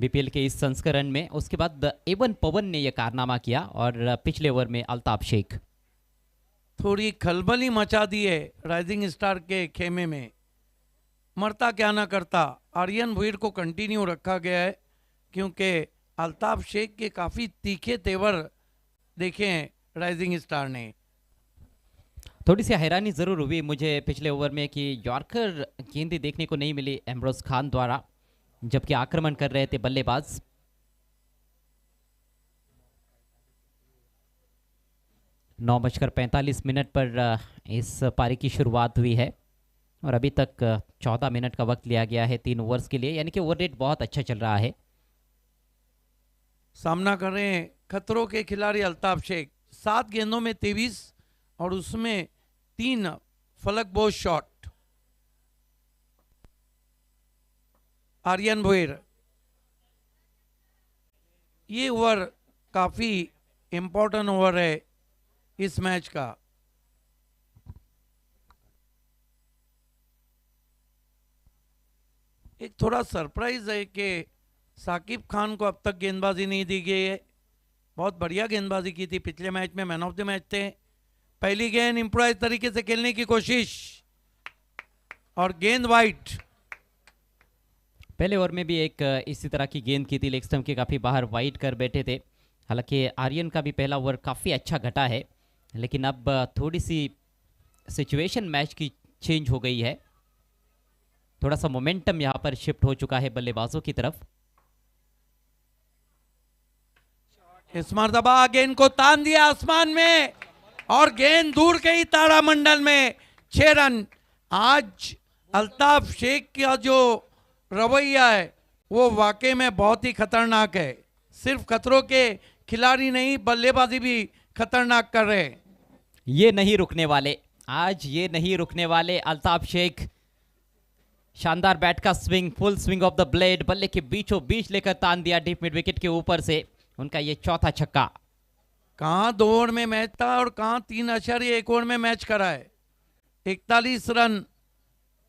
S1: बीपीएल के इस संस्करण में। उसके बाद एवन पवन ने यह कारनामा किया और पिछले ओवर में अल्ताफ शेख।
S3: थोड़ी खलबली मचा दी है राइजिंग स्टार के खेमे में। मरता क्या ना करता, आर्यन भुईर को कंटिन्यू रखा गया है क्योंकि अल्ताफ शेख के काफ़ी तीखे तेवर देखे हैं राइजिंग स्टार ने।
S1: थोड़ी सी हैरानी ज़रूर हुई मुझे पिछले ओवर में कि यॉर्कर गेंदें देखने को नहीं मिली इमरोज खान द्वारा, जबकि आक्रमण कर रहे थे बल्लेबाज। नौ बजकर 45 मिनट पर इस पारी की शुरुआत हुई है और अभी तक 14 मिनट का वक्त लिया गया है 3 ओवर्स के लिए, यानी कि ओवर रेट बहुत अच्छा चल रहा है।
S3: सामना कर रहे हैं खतरों के खिलाड़ी अल्ताफ शेख। 7 गेंदों में 23 और उसमें 3 फलकबोज शॉट। आर्यन भुईर, ये ओवर काफी इंपॉर्टेंट ओवर है इस मैच का। एक थोड़ा सरप्राइज है कि साकिब खान को अब तक गेंदबाजी नहीं दी गई है। बहुत बढ़िया गेंदबाजी की थी पिछले मैच में, मैन ऑफ द मैच थे। पहली गेंद इंप्रोवाइज तरीके से खेलने की कोशिश और गेंद वाइट।
S1: पहले ओवर में भी एक इसी तरह की गेंद की थी, लेग स्टंप के काफ़ी बाहर वाइड कर बैठे थे। हालांकि आर्यन का भी पहला ओवर काफ़ी अच्छा घटा है, लेकिन अब थोड़ी सी सिचुएशन मैच की चेंज हो गई है। थोड़ा सा मोमेंटम यहाँ पर शिफ्ट हो चुका है बल्लेबाजों की तरफ।
S3: इस मर्तबा गेंद को तान दिया आसमान में और गेंद दूर गई तारामंडल में। 6 रन। आज अल्ताफ शेख का जो रवैया है वो वाकई में बहुत ही खतरनाक है। सिर्फ खतरों के खिलाड़ी नहीं, बल्लेबाजी भी खतरनाक कर रहे हैं।
S1: ये नहीं रुकने वाले, आज ये नहीं रुकने वाले। अल्ताफ शेख शानदार बैट का swing, full swing of the blade, बल्ले के बीचों बीच लेकर तान दिया डीप मिड विकेट के ऊपर से। उनका ये चौथा छक्का।
S3: कहाँ 2 ओवर में मैच था और कहाँ 3.1 ओवर में मैच करा है। 41 run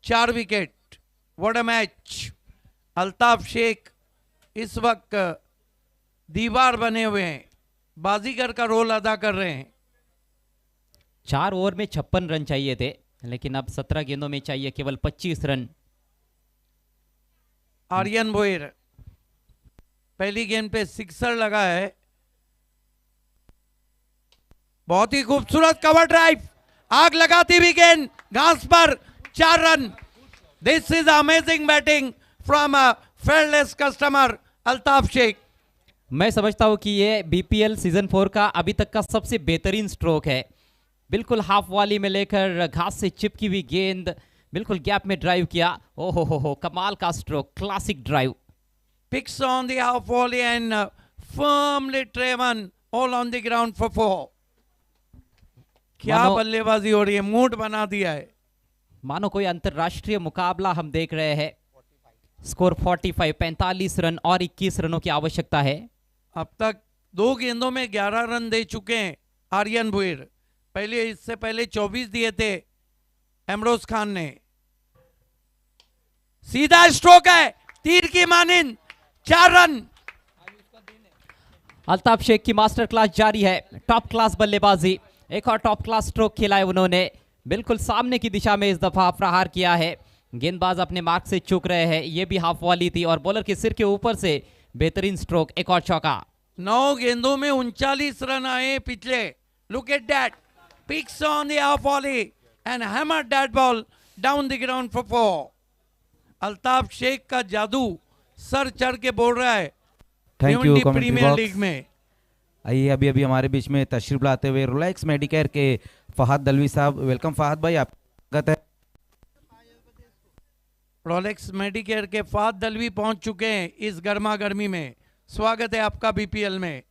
S3: 4 wicket. What a match. Altaf Shaikh इस वक्त दीवार बने हुए हैं, बाजीगर का रोल अदा कर रहे हैं।
S1: 4 ओवर में 56 रन चाहिए थे, लेकिन अब 17 गेंदों में चाहिए केवल 25 रन।
S3: आर्यन भुईर पहली गेंद पे सिक्सर लगा है। बहुत ही खूबसूरत कवर ड्राइव, आग लगाती हुई गेंद घास पर। 4 run. This is amazing batting from a fearless customer Altaf Shaikh.
S1: मैं समझता हूं कि ये बीपीएल सीजन 4 का अभी तक का सबसे बेहतरीन स्ट्रोक है। बिल्कुल हाफ वॉली में लेकर घास से चिपकी हुई गेंद बिल्कुल गैप में ड्राइव किया। ओहो हो कमाल का stroke, classic drive.
S3: Picks on the half volley and firmly driven all on the ground for 4. क्या
S1: मानो-
S3: बल्लेबाजी हो रही है, मूड बना दिया है।
S1: मानो कोई अंतरराष्ट्रीय मुकाबला हम देख रहे हैं। स्कोर 45 रन और 21 रनों की आवश्यकता है।
S3: अब तक 2 गेंदों में 11 रन दे चुके हैं आर्यन भुईर। पहले इससे पहले 24 दिए थे एमरोज खान ने। सीधा स्ट्रोक है, तीर की मानिंद, 4 रन।
S1: अल्ताफ शेख की मास्टर क्लास जारी है, टॉप क्लास बल्लेबाजी। एक और टॉप क्लास स्ट्रोक खेला है उन्होंने, बिल्कुल सामने की दिशा में इस दफा प्रहार किया है। गेंदबाज अपने मार्क से चूक रहे हैं। ये भी हाफ वॉली थी और बॉलर के सिर के ऊपर से बेहतरीन स्ट्रोक, एक और चौका।
S3: 9 गेंदों में 39 रन आए पिछले। Look at that, picks on the half volley and hammer that ball down the ground for 4। Altaf Shaikh का जादू सर चढ़ के बोल रहा है
S4: thank you
S3: premier
S4: commentary
S3: league
S4: box.
S3: में।
S4: आइए अभी अभी हमारे बीच में तशरीफ लाते हुए रोलेक्स मेडिकेयर के फहद दलवी साहब। वेलकम फहद भाई, आपका स्वागत है।
S3: रोलेक्स मेडिकेयर के फाद दलवी पहुंच चुके हैं इस गर्मा गर्मी में। स्वागत है आपका बीपीएल में।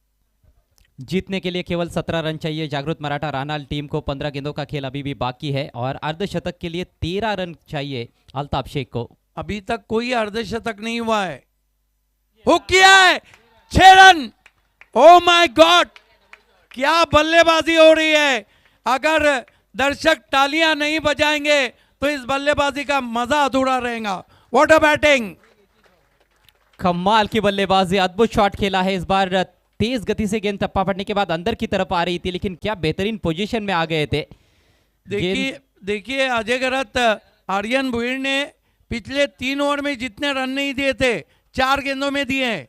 S1: जीतने के लिए केवल 17 रन चाहिए जागृत मराठा रानाल टीम को। 15 गेंदों का खेल अभी भी बाकी है और अर्धशतक के लिए 13 रन चाहिए अल्ताफ शेख को।
S3: अभी तक कोई अर्धशतक नहीं हुआ है। हुक किया है, 6 रन। ओ माय गॉड, क्या बल्लेबाजी हो रही है। अगर दर्शक तालियां नहीं बजाएंगे तो इस बल्लेबाजी का मजा अधूरा रहेगा। What a batting.
S1: कमाल की बल्लेबाजी, अद्भुत शॉट खेला है इस बार। तेज गति से गेंद टप्पा पड़ने के बाद अंदर की तरफ आ रही थी, लेकिन क्या बेहतरीन पोजीशन में आ गए थे।
S3: देखिए अजय गरत, आर्यन भुईर ने पिछले 3 ओवर में जितने रन नहीं दिए थे 4 गेंदों में दिए हैं।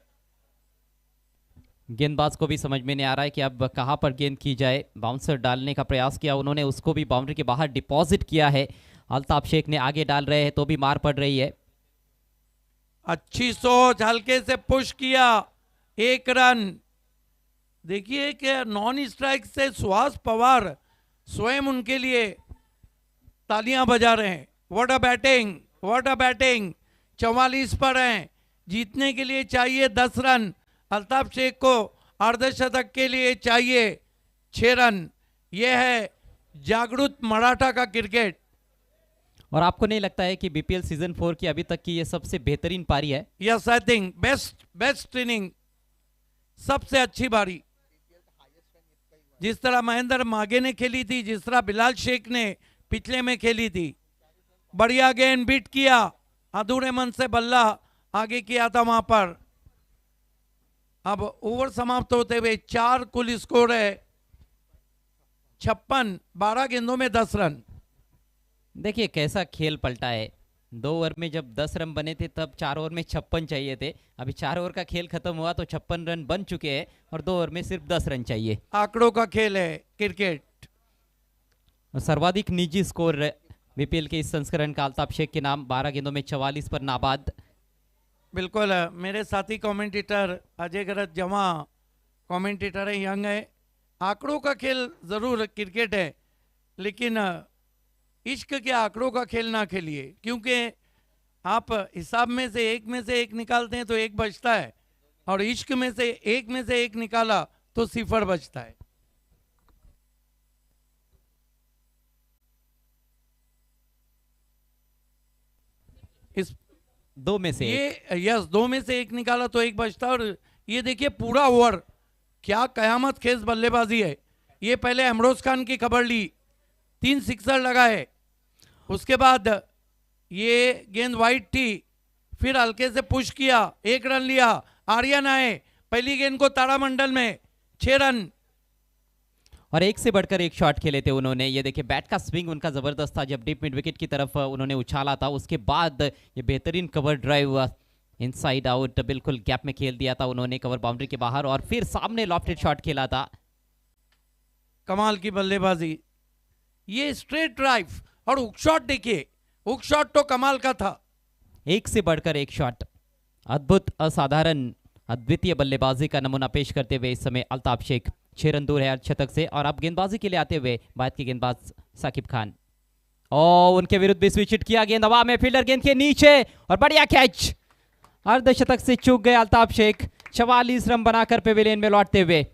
S1: गेंदबाज को भी समझ में नहीं आ रहा है कि अब कहां पर गेंद की जाए। बाउंसर डालने का प्रयास किया उन्होंने, उसको भी बाउंड्री के बाहर डिपॉजिट किया है। अल्ताफ शेख ने आगे डाल रहे हैं तो भी मार पड़ रही है।
S3: अच्छी सोच, हल्के से पुश किया, 1 रन। देखिए कि नॉन स्ट्राइक से सुहास पवार स्वयं उनके लिए तालियां बजा रहे हैं। What a batting, what a batting. 44 पर हैं, जीतने के लिए चाहिए 10 रन। अल्ताफ शेख को अर्धशतक के लिए चाहिए 6 रन। यह है जागृत मराठा का क्रिकेट।
S1: और आपको नहीं लगता है कि बीपीएल सीजन 4 की अभी तक की ये सबसे बेहतरीन पारी है?
S3: Yes, I think best inning, सबसे अच्छी बारी। जिस तरह महेंद्र मागे ने खेली थी, जिस तरह बिलाल शेख ने पिछले में खेली थी, बढ़िया गेंद बीट किया, अधूरे मन से बल्ला आगे किया था वहां पर। अब ओवर समाप्त होते हुए 4 कुल स्कोर है, 56, 12 गेंदों में 10 रन।
S1: देखिए कैसा खेल पलटा है। 2 ओवर में जब 10 रन बने थे तब 4 ओवर में 56 चाहिए थे। अभी 4 ओवर का खेल खत्म हुआ तो 56 रन बन चुके हैं और 2 ओवर में सिर्फ 10 रन चाहिए।
S3: आंकड़ों का खेल है क्रिकेट।
S1: और सर्वाधिक निजी स्कोर बीपीएल के इस संस्करण का अल्ताफ शेख के नाम, 12 गेंदों में 44 पर नाबाद।
S3: बिल्कुल, मेरे साथी कमेंटेटर अजय गरत जमा कमेंटेटर है, यंग है। आंकड़ों का खेल जरूर क्रिकेट है, लेकिन इश्क के आंकड़ों का खेल ना खेलिए, क्योंकि आप हिसाब में से एक निकालते हैं तो 1 बचता है, और इश्क में से एक निकाला तो 0 बचता है। इस
S1: 2 में से एक।
S3: ये यस, 2 में से 1 निकाला तो 1 बचता है। और ये देखिए पूरा ओवर, क्या कयामत खेज बल्लेबाजी है। ये पहले अमरोज खान की खबर ली, 3 सिक्सर लगाए, उसके बाद ये गेंद वाइड थी, फिर हल्के से पुश किया, 1 रन लिया। आर्यन आए, पहली गेंद को तारामंडल में, 6 रन।
S1: और एक से बढ़कर एक शॉट खेले थे उन्होंने। ये देखिए बैट का स्विंग उनका जबरदस्त था जब डीप मिड विकेट की तरफ उन्होंने उछाला था। उसके बाद ये बेहतरीन कवर ड्राइव इनसाइड आउट, बिल्कुल गैप में खेल दिया था उन्होंने, कवर बाउंड्री के बाहर, और फिर सामने लॉफ्टेड शॉट खेला था।
S3: कमाल की बल्लेबाजी, ये स्ट्रेट ड्राइव और हुक शॉट, देखिए हुक शॉट तो कमाल का था।
S1: एक से बढ़कर एक शॉट, अद्भुत, असाधारण, अद्वितीय बल्लेबाजी का नमूना पेश करते हुए इस समय अल्ताफ शेख 6 रन दूर है अर्धशतक से। और अब गेंदबाजी के लिए आते हुए भारत के गेंदबाज साकिब खान, और उनके विरुद्ध भी स्विच किया, गेंद हवा में, फील्डर गेंद के नीचे और बढ़िया कैच, अर्धशतक से चूक गए अल्ताफ शेख। 44 रन बनाकर पेविलियन में लौटते हुए।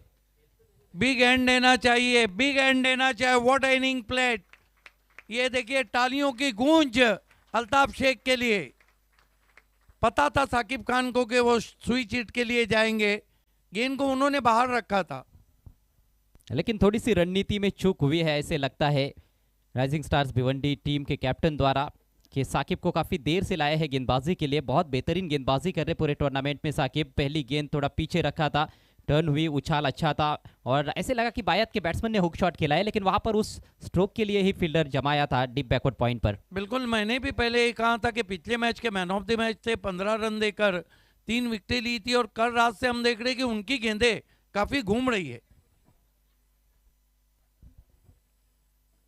S3: बिग एंड देना चाहिए, बिग एंड देना चाहिए। व्हाट इनिंग प्लेट, ये देखिए तालियों की गूंज अल्ताफ शेख के लिए। पता था साकिब खान को कि वो स्विच हिट के लिए जाएंगे, गेंद को उन्होंने बाहर रखा था।
S1: लेकिन थोड़ी सी रणनीति में चूक हुई है ऐसे लगता है राइजिंग स्टार्स भिवंडी टीम के कैप्टन द्वारा, कि साकिब को काफ़ी देर से लाया है गेंदबाजी के लिए। बहुत बेहतरीन गेंदबाजी कर रहे पूरे टूर्नामेंट में साकिब। पहली गेंद थोड़ा पीछे रखा था, टर्न हुई, उछाल अच्छा था और ऐसे लगा कि बायत के बैट्समैन ने हुक शॉट खेला है, लेकिन वहां पर उस स्ट्रोक के लिए ही फील्डर जमाया था डीप बैकवर्ड पॉइंट पर।
S3: बिल्कुल, मैंने भी पहले ये कहा था कि पिछले मैच के मैन ऑफ द मैच से 15 रन देकर 3 विकेटें ली थी, और कल रात से हम देख रहे हैं कि उनकी गेंदें काफी घूम रही है।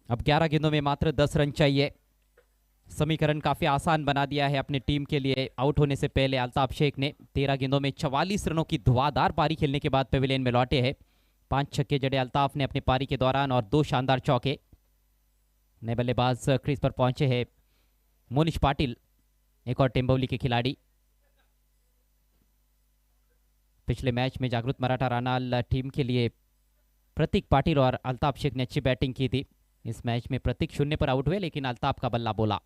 S1: अब 11 गेंदों में मात्र 10 रन चाहिए। समीकरण काफी आसान बना दिया है अपनी टीम के लिए आउट होने से पहले अल्ताफ शेख ने। 13 गेंदों में 44 रनों की धुआंधार पारी खेलने के बाद पेविलियन में लौटे हैं। 5 छक्के जड़े अल्ताफ ने अपनी पारी के दौरान और 2 शानदार चौके। नए बल्लेबाज क्रीज पर पहुंचे हैं मोनिश पाटिल, एक और टेम्बोली के खिलाड़ी। पिछले मैच में जागृत मराठा रानाल टीम के लिए प्रतीक पाटिल और अल्ताफ शेख ने अच्छी बैटिंग की थी। इस मैच में प्रतीक 0 पर आउट हुए, लेकिन अल्ताफ का बल्ला बोला।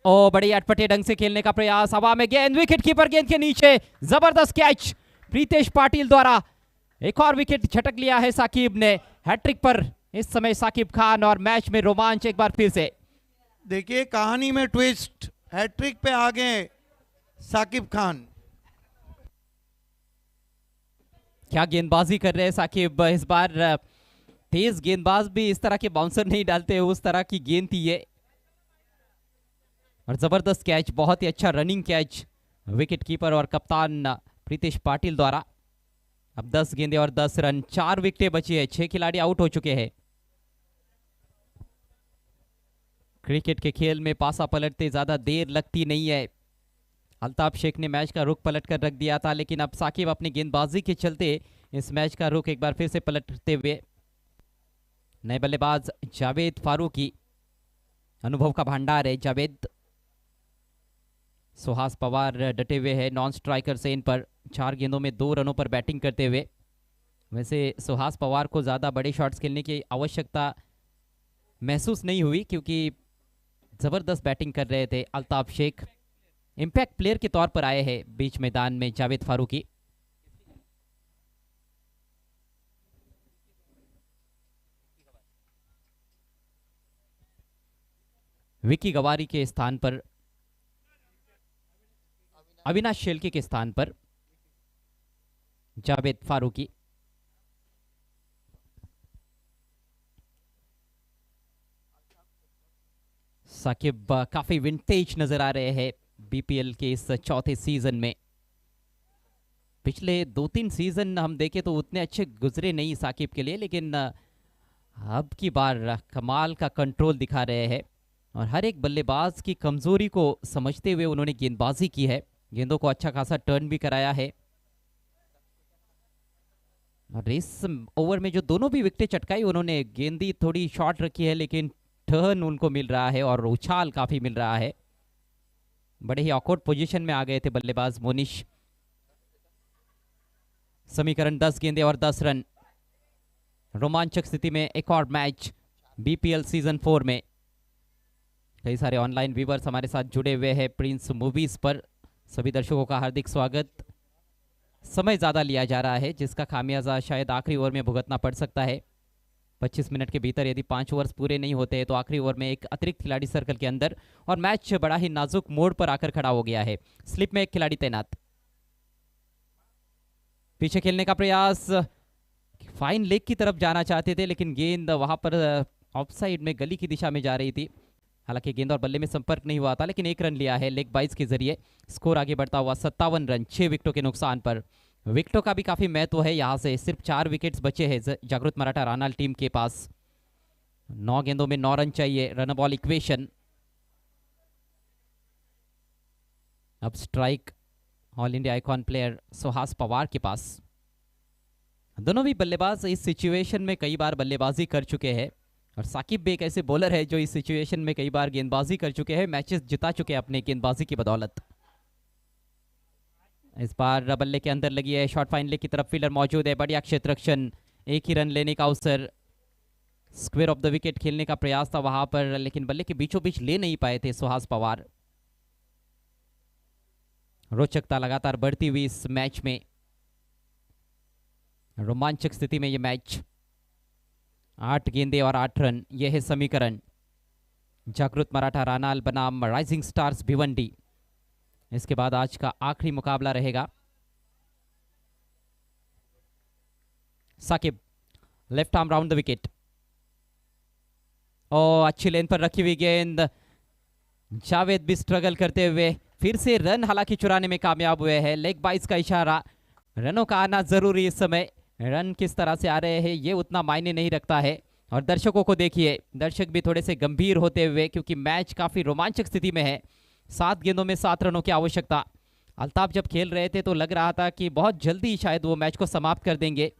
S1: ओ बड़ी अटपटे ढंग से खेलने का प्रयास, हवा में गेंद, विकेट कीपर गेंद के नीचे, जबरदस्त कैच प्रीतेश पाटिल द्वारा। एक और विकेट झटक लिया है साकिब ने। हैट्रिक पर इस समय साकिब खान और मैच में रोमांच एक बार फिर से।
S3: देखिए कहानी में ट्विस्ट, हैट्रिक पे आ गए साकिब खान।
S1: क्या गेंदबाजी कर रहे हैं साकिब इस बार। तेज गेंदबाज भी इस तरह के बाउंसर नहीं डालते, उस तरह की गेंद थी ये। और जबरदस्त कैच, बहुत ही अच्छा रनिंग कैच विकेट कीपर और कप्तान प्रीतेश पाटिल द्वारा। अब 10 गेंदे और 10 रन, 4 विकेटें बची है, 6 खिलाड़ी आउट हो चुके हैं। क्रिकेट के खेल में पासा पलटते ज्यादा देर लगती नहीं है। अल्ताफ शेख ने मैच का रुख पलट कर रख दिया था, लेकिन अब साकिब अपनी गेंदबाजी के चलते इस मैच का रुख एक बार फिर से पलटते हुए। नए बल्लेबाज जावेद फारूकी, अनुभव का भंडार है जावेद। सुहास पवार डटे हुए हैं नॉन स्ट्राइकर से इन पर, 4 गेंदों में 2 रनों पर बैटिंग करते हुए। वैसे सुहास पवार को ज़्यादा बड़े शॉट्स खेलने की आवश्यकता महसूस नहीं हुई, क्योंकि ज़बरदस्त बैटिंग कर रहे थे अल्ताफ शेख। इम्पैक्ट प्लेयर के तौर पर आए हैं बीच मैदान में जावेद फारूकी। विकी गवारी के स्थान पर, अविनाश शेलके के स्थान पर जावेद फारूकी। साकिब काफी विंटेज नजर आ रहे हैं बीपीएल के इस चौथे सीजन में। पिछले 2-3 सीजन हम देखें तो उतने अच्छे गुजरे नहीं साकिब के लिए, लेकिन अब की बार कमाल का कंट्रोल दिखा रहे हैं और हर एक बल्लेबाज की कमजोरी को समझते हुए उन्होंने गेंदबाजी की है। गेंदों को अच्छा खासा टर्न भी कराया है। और इस ओवर में जो दोनों भी विकेटें चटकाई उन्होंने, गेंदी थोड़ी शॉर्ट रखी है, लेकिन टर्न उनको मिल रहा है और उछाल काफी मिल रहा है। बड़े ही ऑकवर्ड पोजीशन में आ गए थे बल्लेबाज मोनिश। समीकरण 10 गेंदे और 10 रन। रोमांचक स्थिति में एक और मैच बीपीएल सीजन 4 में। कई सारे ऑनलाइन व्यूवर्स हमारे साथ जुड़े हुए हैं प्रिंस मूवीज पर। सभी दर्शकों का हार्दिक स्वागत। समय ज़्यादा लिया जा रहा है, जिसका खामियाजा शायद आखिरी ओवर में भुगतना पड़ सकता है। 25 मिनट के भीतर यदि 5 ओवर्स पूरे नहीं होते तो आखिरी ओवर में एक अतिरिक्त खिलाड़ी सर्कल के अंदर, और मैच बड़ा ही नाजुक मोड़ पर आकर खड़ा हो गया है। स्लिप में एक खिलाड़ी तैनात। पीछे खेलने का प्रयास, फाइन लेग की तरफ जाना चाहते थे, लेकिन गेंद वहां पर ऑफसाइड में गली की दिशा में जा रही थी। हालांकि गेंद और बल्ले में संपर्क नहीं हुआ था, लेकिन 1 रन लिया है लेग बाइज के जरिए। स्कोर आगे बढ़ता हुआ 57 रन 6 विकेटों के नुकसान पर। विकेटों का भी काफी महत्व है यहां से। सिर्फ 4 विकेट्स बचे हैं जागृत मराठा रानाल टीम के पास। 9 गेंदों में 9 रन चाहिए, रन बॉल इक्वेशन। अब strike all India icon player Suhas Pawar के पास। दोनों भी बल्लेबाज इस सिचुएशन में कई बार बल्लेबाजी कर चुके हैं और साकिब भी एक ऐसे बॉलर है जो इस सिचुएशन में कई बार गेंदबाजी कर चुके हैं, मैचेस जिता चुके हैं अपने गेंदबाजी की बदौलत। इस बार बल्ले के अंदर लगी है, शॉर्ट फाइन लेग की तरफ फील्डर मौजूद है, बढ़िया क्षेत्र रक्षण, एक ही रन लेने का अवसर, स्क्वायर ऑफ द विकेट खेलने का प्रयास था वहां पर, लेकिन बल्ले के बीचों बीच ले नहीं पाए थे सुहास पवार। रोचकता लगातार बढ़ती हुई इस मैच में, रोमांचक स्थिति में यह मैच। 8 गेंदे और 8 रन, यह है समीकरण। जागृत मराठा रानाल बनाम राइजिंग स्टार्स भिवंडी, इसके बाद आज का आखिरी मुकाबला रहेगा। Shakib left arm round the wicket, और अच्छी लेन पर रखी हुई गेंद, जावेद भी स्ट्रगल करते हुए फिर से रन हालांकि चुराने में कामयाब हुए हैं। लेग बाइस का इशारा, रनों का आना जरूरी इस समय, रन किस तरह से आ रहे हैं ये उतना मायने नहीं रखता है। और दर्शकों को देखिए, दर्शक भी थोड़े से गंभीर होते हुए, क्योंकि मैच काफी रोमांचक स्थिति में है। 7 गेंदों में 7 रनों की आवश्यकता। अल्ताफ जब खेल रहे थे तो लग रहा था कि बहुत जल्दी शायद वो मैच को समाप्त कर देंगे,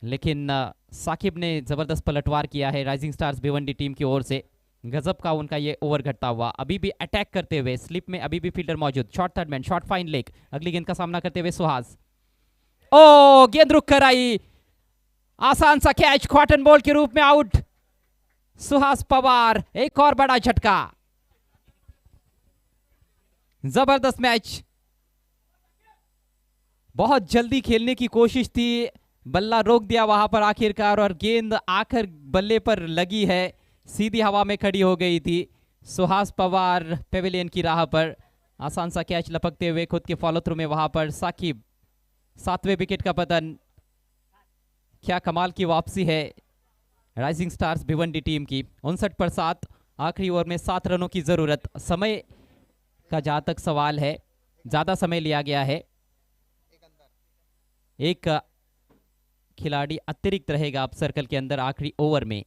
S1: लेकिन साकिब ने जबरदस्त पलटवार किया है राइजिंग स्टार्स भिवंडी टीम की ओर से। गजब का उनका ये ओवर घटता हुआ, अभी भी अटैक करते हुए, स्लिप में अभी भी फील्डर मौजूद, short third man, short fine leg, अगली गेंद का सामना करते हुए सुहास। ओ गेंद रुक कर आई, आसान सा कैच, क्वार्टन बॉल के रूप में आउट सुहास पवार। एक और बड़ा झटका, जबरदस्त मैच, बहुत जल्दी खेलने की कोशिश थी, बल्ला रोक दिया वहां पर आखिरकार, और गेंद आकर बल्ले पर लगी है, सीधी हवा में खड़ी हो गई थी। सुहास पवार पेविलियन की राह पर, आसान सा कैच लपकते हुए खुद के फॉलो थ्रू में वहां पर साकिब। 7वें विकेट का पतन, क्या कमाल की वापसी है राइजिंग स्टार्स भिवंडी टीम की। 59 पर 7, आखिरी ओवर में 7 रनों की जरूरत। समय का जहां तक सवाल है, ज्यादा समय लिया गया है, एक खिलाड़ी अतिरिक्त रहेगा अब सर्कल के अंदर आखिरी ओवर में।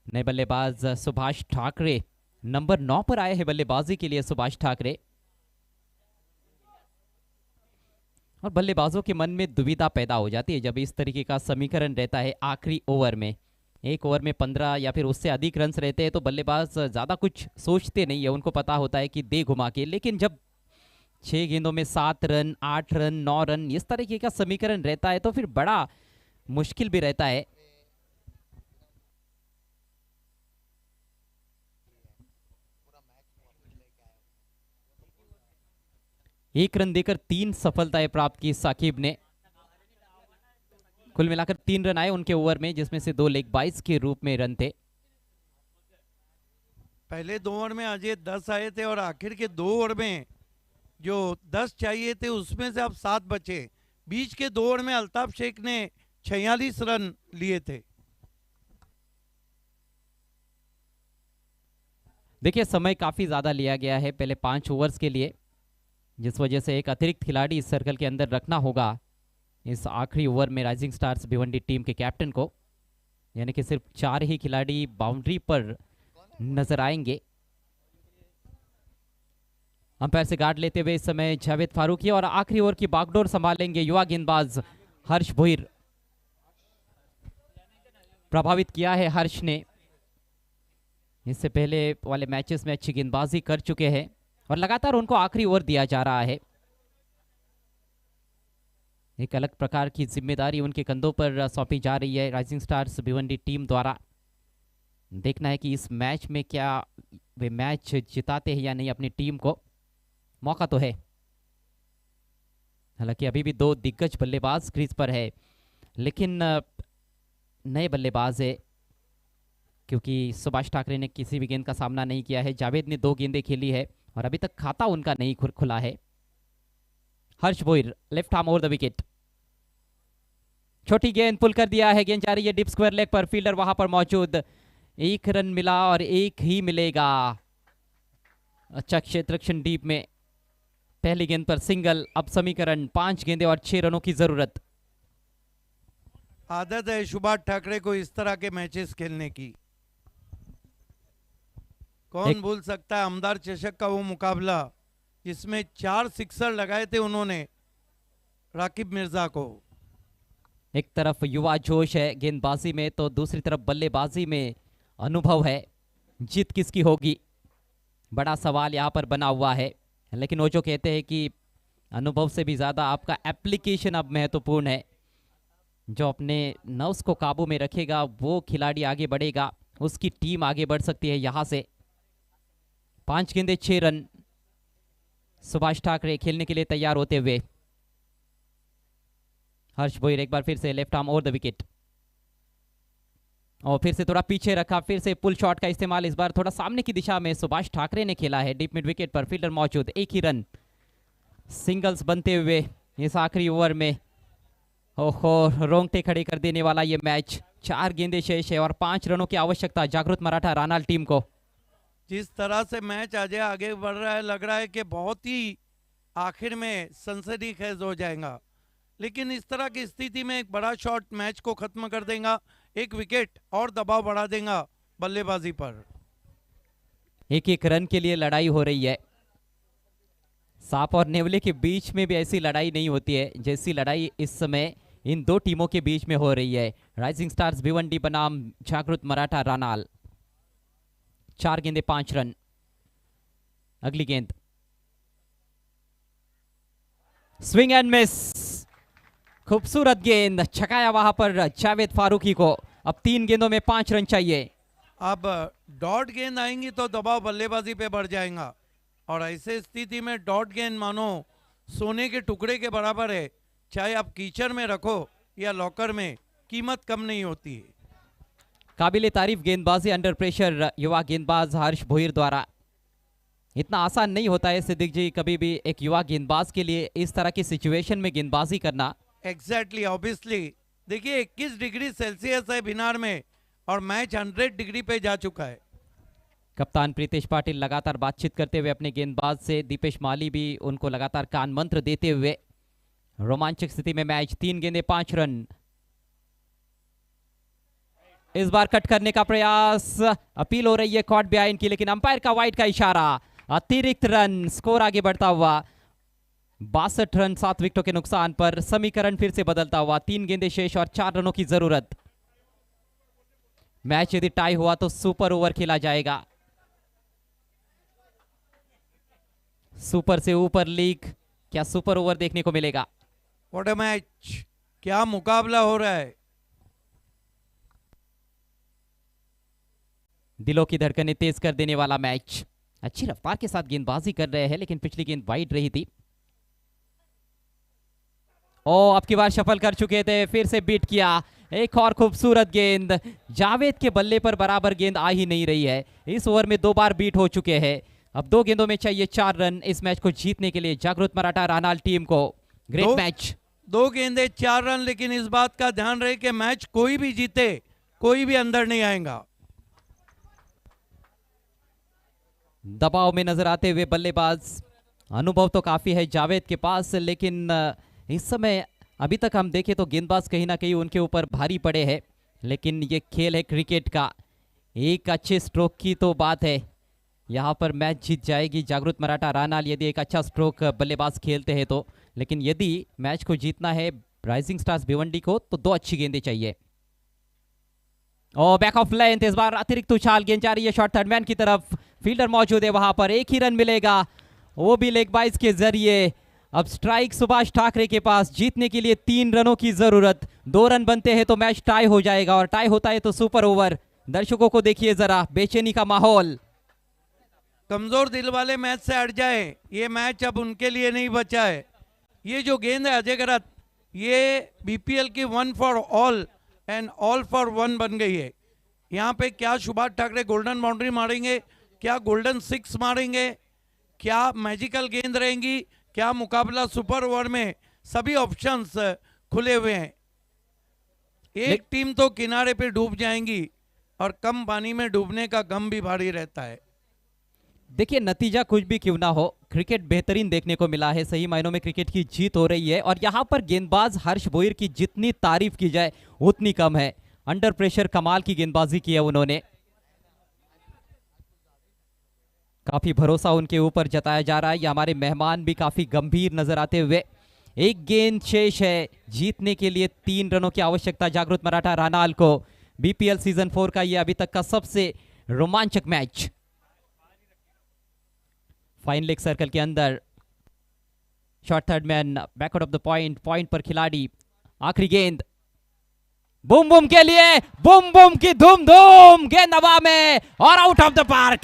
S1: नए बल्लेबाज सुभाष ठाकरे, नंबर 9 पर आए हैं बल्लेबाजी के लिए सुभाष ठाकरे। और बल्लेबाजों के मन में दुविधा पैदा हो जाती है जब इस तरीके का समीकरण रहता है आखिरी ओवर में। एक ओवर में 15 या फिर उससे अधिक रन्स रहते हैं तो बल्लेबाज ज्यादा कुछ सोचते नहीं है, उनको पता होता है कि दे घुमा के। लेकिन जब 6 गेंदों में 7 रन, 8 रन, 9 रन, इस तरीके का समीकरण रहता है तो फिर बड़ा मुश्किल भी रहता है। एक रन देकर 3 सफलताएं प्राप्त की साकिब ने। कुल मिलाकर 3 रन आए उनके ओवर में, जिसमें से 2 लेग बाइस के रूप में रन थे।
S3: पहले 2 ओवर में अजय 10 आए थे और आखिर के 2 ओवर में जो 10 चाहिए थे उसमें से अब 7 बचे। बीच के 2 ओवर में अल्ताफ शेख ने 46 रन लिए थे।
S1: देखिए समय काफी ज्यादा लिया गया है पहले 5 ओवर्स के लिए, जिस वजह से एक अतिरिक्त खिलाड़ी इस सर्कल के अंदर रखना होगा इस आखिरी ओवर में राइजिंग स्टार्स भिवंडी टीम के कैप्टन को, यानी कि सिर्फ 4 ही खिलाड़ी बाउंड्री पर नजर आएंगे। अंपायर से गार्ड लेते हुए इस समय जावेद फारूकी, और आखिरी ओवर की बागडोर संभालेंगे युवा गेंदबाज हर्ष भोईर। प्रभावित किया है हर्ष ने, इससे पहले वाले मैचेस में अच्छी गेंदबाजी कर चुके हैं और लगातार उनको आखिरी ओवर दिया जा रहा है। एक अलग प्रकार की जिम्मेदारी उनके कंधों पर सौंपी जा रही है राइजिंग स्टार्स भिवंडी टीम द्वारा। देखना है कि इस मैच में क्या वे मैच जिताते हैं या नहीं अपनी टीम को। मौका तो है, हालांकि अभी भी 2 दिग्गज बल्लेबाज क्रीज पर है, लेकिन नए बल्लेबाज है क्योंकि सुभाष ठाकरे ने किसी भी गेंद का सामना नहीं किया है। जावेद ने 2 गेंदें खेली है और अभी तक खाता उनका नहीं खुला है। Harsh Bhoir left arm over the wicket, छोटी गेंद पुल कर दिया है, गेंद जा रही है डीप स्क्वायर लेग पर, फील्डर वहां पर मौजूद। 1 रन मिला और 1 ही मिलेगा। अच्छा क्षेत्ररक्षण डीप में, पहली गेंद पर सिंगल। अब समीकरण 5 गेंदें और 6 रनों की जरूरत।
S3: आदत है सुभाष ठाकरे को इस तरह के मैचेस खेलने की। कौन भूल सकता है अमदार चषक का वो मुकाबला जिसमें 4 सिक्सर लगाए थे उन्होंने राकिब मिर्जा को।
S1: एक तरफ युवा जोश है गेंदबाजी में, तो दूसरी तरफ बल्लेबाजी में अनुभव है। जीत किसकी होगी, बड़ा सवाल यहाँ पर बना हुआ है। लेकिन वो जो कहते हैं कि अनुभव से भी ज़्यादा आपका एप्लीकेशन अब महत्वपूर्ण है। जो अपने नर्व्स को काबू में रखेगा वो खिलाड़ी आगे बढ़ेगा, उसकी टीम आगे बढ़ सकती है। यहाँ से 5 गेंदे 6 रन। सुभाष ठाकरे खेलने के लिए तैयार होते हुए। हर्ष भोईर एक बार फिर से left arm over the wicket, और फिर से थोड़ा पीछे रखा, फिर से पुल शॉट का इस्तेमाल। इस बार थोड़ा सामने की दिशा में सुभाष ठाकरे ने खेला है। डीप मिड विकेट पर फील्डर मौजूद, एक ही रन। सिंगल्स बनते हुए इस आखिरी ओवर में। ओहो, रोंगटे खड़े कर देने वाला ये मैच। 4 गेंदे शेष है और 5 रनों की आवश्यकता जागृत मराठा रानाल टीम को।
S3: जिस तरह से मैच आज आगे बढ़ रहा है, लग रहा है कि बहुत ही आखिर में सनसनी खेज हो जाएगा। लेकिन इस तरह की स्थिति में एक बड़ा शॉट मैच को खत्म कर देगा, एक विकेट और दबाव बढ़ा देगा बल्लेबाजी पर।
S1: एक एक रन के लिए लड़ाई हो रही है। सांप और नेवले के बीच में भी ऐसी लड़ाई नहीं होती है जैसी लड़ाई इस समय इन दो टीमों के बीच में हो रही है। राइजिंग स्टार्स भिवंडी बनाम जागृत मराठा रानाल। 4 गेंदे 5 रन। अगली गेंद स्विंग एंड मिस। खूबसूरत गेंद, छकाया वहां पर जावेद फारूकी को। अब 3 गेंदों में 5 रन चाहिए।
S3: अब डॉट गेंद आएंगी तो दबाव बल्लेबाजी पे बढ़ जाएगा, और ऐसे स्थिति में डॉट गेंद मानो सोने के टुकड़े के बराबर है। चाहे आप कीचड़ में रखो या लॉकर में, कीमत कम नहीं होती है।
S1: काबिले तारीफ गेंदबाजी अंडर प्रेशर युवा गेंदबाज हर्ष भोईर द्वारा। इतना आसान नहीं होता है सिद्दीक जी कभी भी एक युवा गेंदबाज के लिए इस तरह की सिचुएशन में गेंदबाजी करना।
S3: Exactly, obviously. देखिए 21 डिग्री सेल्सियस है भिनार में और मैच 100 डिग्री पे जा चुका है।
S1: कप्तान प्रीतेश पाटिल लगातार बातचीत करते हुए अपने गेंदबाज से, दीपेश माली भी उनको लगातार कान मंत्र देते हुए। रोमांचक स्थिति में मैच, 3 गेंदे 5 रन। इस बार कट करने का प्रयास, अपील हो रही है कॉट बिहाइंड की, लेकिन अंपायर का वाइड का इशारा। अतिरिक्त रन, स्कोर आगे बढ़ता हुआ 62 रन 7 विकेटों के नुकसान पर। समीकरण फिर से बदलता हुआ, 3 गेंदे शेष और 4 रनों की जरूरत। मैच यदि टाई हुआ तो सुपर ओवर खेला जाएगा। सुपर से ऊपर लीग, क्या सुपर ओवर देखने को मिलेगा?
S3: व्हाट अ मैच, क्या मुकाबला हो रहा है।
S1: दिलों की धड़कनें तेज कर देने वाला मैच। अच्छी रफ्तार के साथ गेंदबाजी कर रहे हैं, लेकिन पिछली गेंद वाइड रही थी। ओ, अब की बार शफल कर चुके थे, फिर से बीट किया। एक और खूबसूरत गेंद। जावेद के बल्ले पर बराबर गेंद आ ही नहीं रही है। इस ओवर में 2 बार बीट हो चुके हैं। अब 2 गेंदों में चाहिए 4 रन इस मैच को जीतने के लिए जागृत मराठा रानाल टीम को। Great match.
S3: 2 गेंदे 4 रन, लेकिन इस बात का ध्यान रहे कि मैच कोई भी जीते, कोई भी अंदर नहीं आएगा।
S1: दबाव में नजर आते हुए बल्लेबाज। अनुभव तो काफी है जावेद के पास, लेकिन इस समय अभी तक हम देखें तो गेंदबाज कहीं ना कहीं उनके ऊपर भारी पड़े हैं। लेकिन ये खेल है क्रिकेट का, एक अच्छे स्ट्रोक की तो बात है। यहाँ पर मैच जीत जाएगी जागृत मराठा रानाल यदि एक अच्छा स्ट्रोक बल्लेबाज खेलते हैं तो। लेकिन यदि मैच को जीतना है राइजिंग स्टार्स भिवंडी को तो 2 अच्छी गेंदें चाहिए। और बैक ऑफ लेंथ, इस बार अतिरिक्त उछाल, गेंद जा रही है शॉर्ट थर्ड मैन की तरफ। फील्डर मौजूद है वहां पर, 1 ही रन मिलेगा, वो भी लेग बाइज के जरिए। अब स्ट्राइक सुभाष ठाकरे के पास, जीतने के लिए 3 रनों की जरूरत। 2 रन बनते हैं तो मैच टाई हो जाएगा, और टाई होता है तो सुपर ओवर। दर्शकों को देखिए जरा, बेचैनी का माहौल।
S3: कमजोर दिल वाले मैच से हट जाए, ये मैच अब उनके लिए नहीं बचा है। ये जो गेंद है अजय गरत, ये बीपीएल की 1 for all and all for 1 बन गई है। यहाँ पे क्या सुभाष ठाकरे गोल्डन बाउंड्री मारेंगे, क्या गोल्डन 6 मारेंगे, क्या मैजिकल गेंद रहेंगी, क्या मुकाबला सुपर ओवर में, सभी ऑप्शंस खुले हुए हैं। एक टीम तो किनारे पे डूब जाएंगी, और कम पानी में डूबने का गम भी भारी रहता है।
S1: देखिए नतीजा कुछ भी क्यों ना हो, क्रिकेट बेहतरीन देखने को मिला है। सही मायनों में क्रिकेट की जीत हो रही है, और यहाँ पर गेंदबाज हर्ष भोईर की जितनी तारीफ की जाए उतनी कम है। अंडर प्रेशर कमाल की गेंदबाजी की है उन्होंने। काफी भरोसा उनके ऊपर जताया जा रहा है। ये हमारे मेहमान भी काफी गंभीर नजर आते हुए। एक गेंद शेष है जीतने के लिए 3 रनों की आवश्यकता जागृत मराठा रानाल को। बीपीएल सीजन 4 का यह अभी तक का सबसे रोमांचक मैच। फाइन लेग सर्कल के अंदर short third man backward of the point, point पर खिलाड़ी, आखिरी गेंद बूम बूम के लिए, बूम बूम की धूम धूम, गेंद हवा में और out of the park.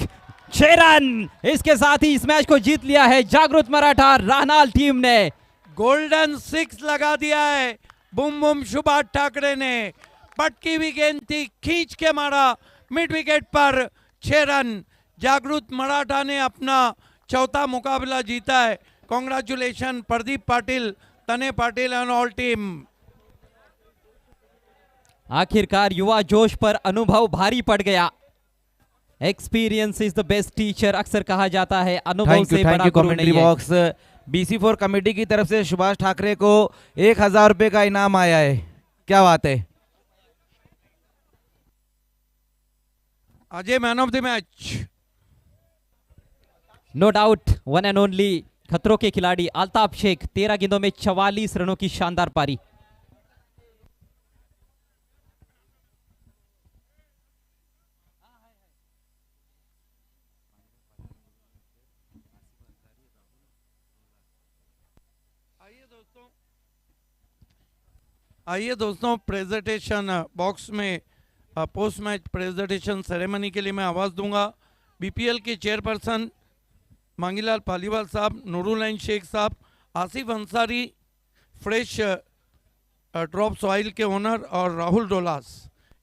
S1: 6 run, इसके साथ ही इस मैच को जीत लिया है जागृत मराठा रानाल टीम ने।
S3: गोल्डन 6 लगा दिया है बूम बूम सुभाष ठाकरे ने। पटकी हुई गेंद थी, खींच के मारा मिड विकेट पर। 6 रन, जागृत मराठा ने अपना चौथा मुकाबला जीता है। कॉन्ग्रेचुलेशन प्रदीप पाटिल, तने पाटिल एंड ऑल टीम।
S1: आखिरकार युवा जोश पर अनुभव भारी पड़ गया। Experience is the best teacher अक्सर कहा जाता है, अनुभव से बड़ा गुरु
S4: कमेंट्री
S1: नहीं है।
S4: बॉक्स BC4 कमेटी की तरफ से सुभाष ठाकरे को 1000 रुपए का इनाम आया है। क्या बात है।
S3: Ajay man of the match.
S1: No doubt one and only खतरों के खिलाड़ी अल्ताफ शेख, 13 गेंदों में 44 रनों की शानदार पारी।
S3: आइए दोस्तों, प्रेजेंटेशन बॉक्स में पोस्ट मैच प्रेजेंटेशन सेरेमनी के लिए मैं आवाज़ दूंगा। बीपीएल के चेयरपर्सन मांगीलाल पालीवाल साहब, नूरुल शेख साहब, Asif Ansari fresh drop soil के ओनर और राहुल डोलास,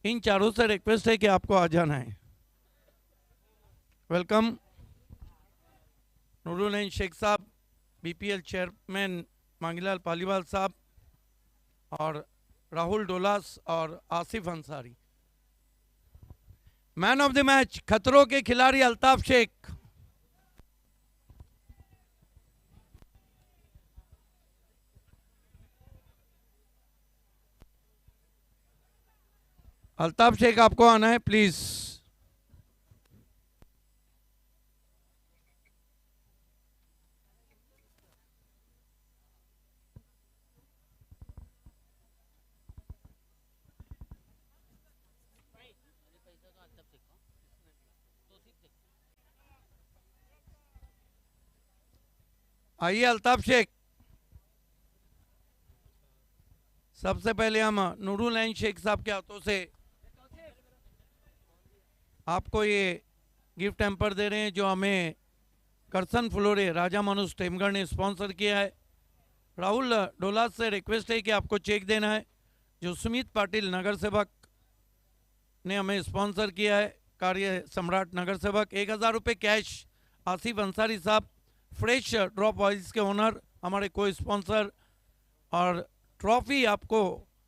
S3: इन चारों से रिक्वेस्ट है कि आपको आ जाना है। वेलकम नूरुल शेख साहब, बीपीएल चेयरमैन मांगीलाल पालीवाल साहब और राहुल डोलास और Asif Ansari. Man of the match खतरों के खिलाड़ी अल्ताफ शेख। अल्ताफ शेख आपको आना है प्लीज। आइए अल्ताफ शेख। सबसे पहले हम नूरुल शेख साहब के हाथों से आपको ये गिफ्ट हैम्पर दे रहे हैं, जो हमें करसन फ्लोरे राजा मनुज टेमगढ़ ने स्पॉन्सर किया है। राहुल डोलास से रिक्वेस्ट है कि आपको चेक देना है, जो सुमित पाटिल नगर सेवक ने हमें स्पॉन्सर किया है, कार्य सम्राट नगर सेवक। 1000 रुपये कैश आसिफ अंसारी साहब, फ्रेश ड्रॉप ऑयल्स के ओनर, हमारे को स्पॉन्सर। और ट्रॉफी आपको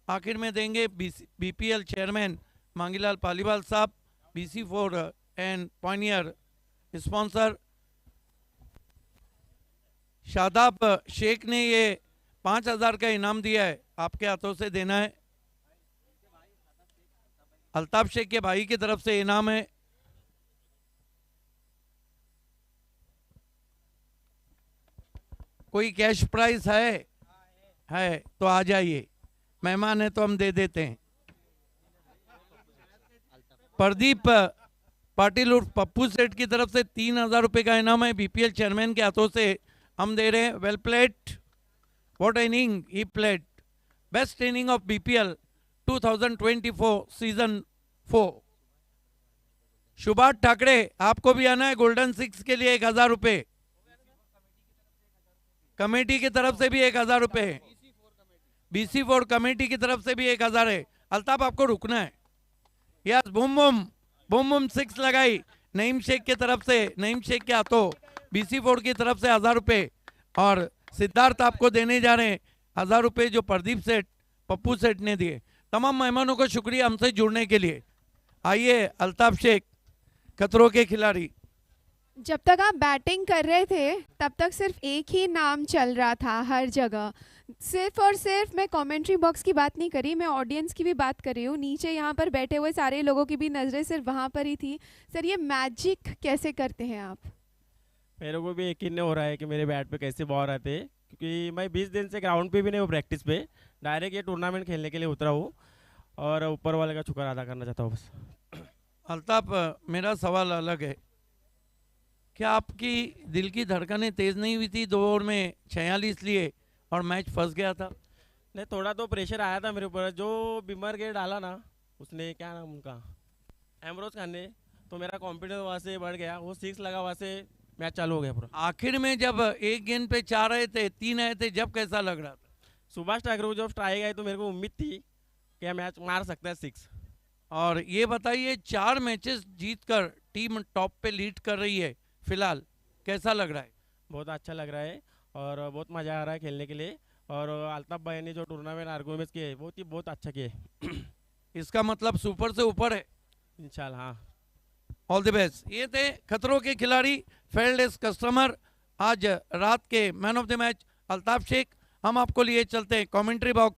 S3: आखिर में देंगे बीपीएल चेयरमैन मांगीलाल पालीवाल साहब, BC4 and pioneer sponsor Shadab Shaikh ने ये 5000 का इनाम दिया है, आपके हाथों से देना है। अल्ताफ शेख के भाई की तरफ से इनाम है। कोई कैश प्राइस है तो आ जाइए, मेहमान है तो हम दे देते हैं। प्रदीप पाटिल उर्फ पप्पू सेठ की तरफ से 3000 रुपये का इनाम है, बीपीएल चेयरमैन के हाथों से हम दे रहे हैं। Well played, what inning he played, best inning of BPL 2024 season 4। Subhash Thackeray आपको भी आना है गोल्डन 6 के लिए 1000 रुपये, कमेटी की तरफ से भी 1000 रुपये, BC4 कमेटी की तरफ से भी 1000 है। अल्ताफ आपको रुकना है। यस, बूम बूम 6 लगाई नईम शेख की तरफ से, नईम शेख के हाथों BC4 की तरफ से 1000 रुपये। और सिद्धार्थ आपको देने जा रहे हैं 1000 रुपये, जो प्रदीप सेठ पप्पू सेठ ने दिए। तमाम मेहमानों को शुक्रिया हमसे जुड़ने के लिए। आइए अल्ताफ शेख, खतरों के खिलाड़ी।
S5: जब तक आप बैटिंग कर रहे थे तब तक सिर्फ एक ही नाम चल रहा था हर जगह। सिर्फ और सिर्फ मैं कमेंट्री बॉक्स की बात नहीं करी, मैं ऑडियंस की भी बात कर रही हूँ। नीचे यहाँ पर बैठे हुए सारे लोगों की भी नज़रें सिर्फ वहाँ पर ही थी। सर, ये मैजिक कैसे करते हैं आप?
S7: मेरे को भी यकीन नहीं हो रहा है कि मेरे बैट पे कैसे बॉल आते हैं, क्योंकि मैं 20 दिन से ग्राउंड पे भी नहीं हूँ प्रैक्टिस पे, डायरेक्ट ये टूर्नामेंट खेलने के लिए उतरा हूँ और ऊपर वाले का शुक्र अदा करना चाहता हूँ बस।
S3: अल्ताफ, मेरा सवाल अलग है। क्या आपकी दिल की धड़कनें तेज़ नहीं हुई थी 2 ओवर में 46 लिए और मैच फंस गया था?
S7: नहीं, थोड़ा तो प्रेशर आया था मेरे ऊपर, जो बिमर के डाला ना उसने, क्या नाम उनका, एमरोज खान ने, तो मेरा कॉन्फिडेंस वहाँ से बढ़ गया, वो 6 लगा, वहाँ से मैच चालू हो गया पूरा।
S3: आखिर में जब एक गेंद पे 4 आए थे, 3 आए थे, जब कैसा लग रहा था?
S7: सुभाष ठाकुर को जब स्ट्राइक आई तो मेरे को उम्मीद थी कि मैच मार सकता है 6।
S3: और ये बताइए, 4 मैचेस जीतकर टीम टॉप पे लीड कर रही है फिलहाल, कैसा लग रहा है?
S7: बहुत अच्छा लग रहा है और बहुत मज़ा आ रहा है खेलने के लिए। और अल्ताफ भाई ने जो टूर्नामेंट ऑर्गेनाइज किए बहुत अच्छा किए।
S3: इसका मतलब सुपर से ऊपर है
S7: इंशाल्लाह। हाँ,
S3: ऑल द बेस्ट। ये थे खतरों के खिलाड़ी, फेल्ड एज कस्टमर, आज रात के man of the match Altaf Shaikh. हम आपको लिए चलते हैं कमेंट्री बॉक्स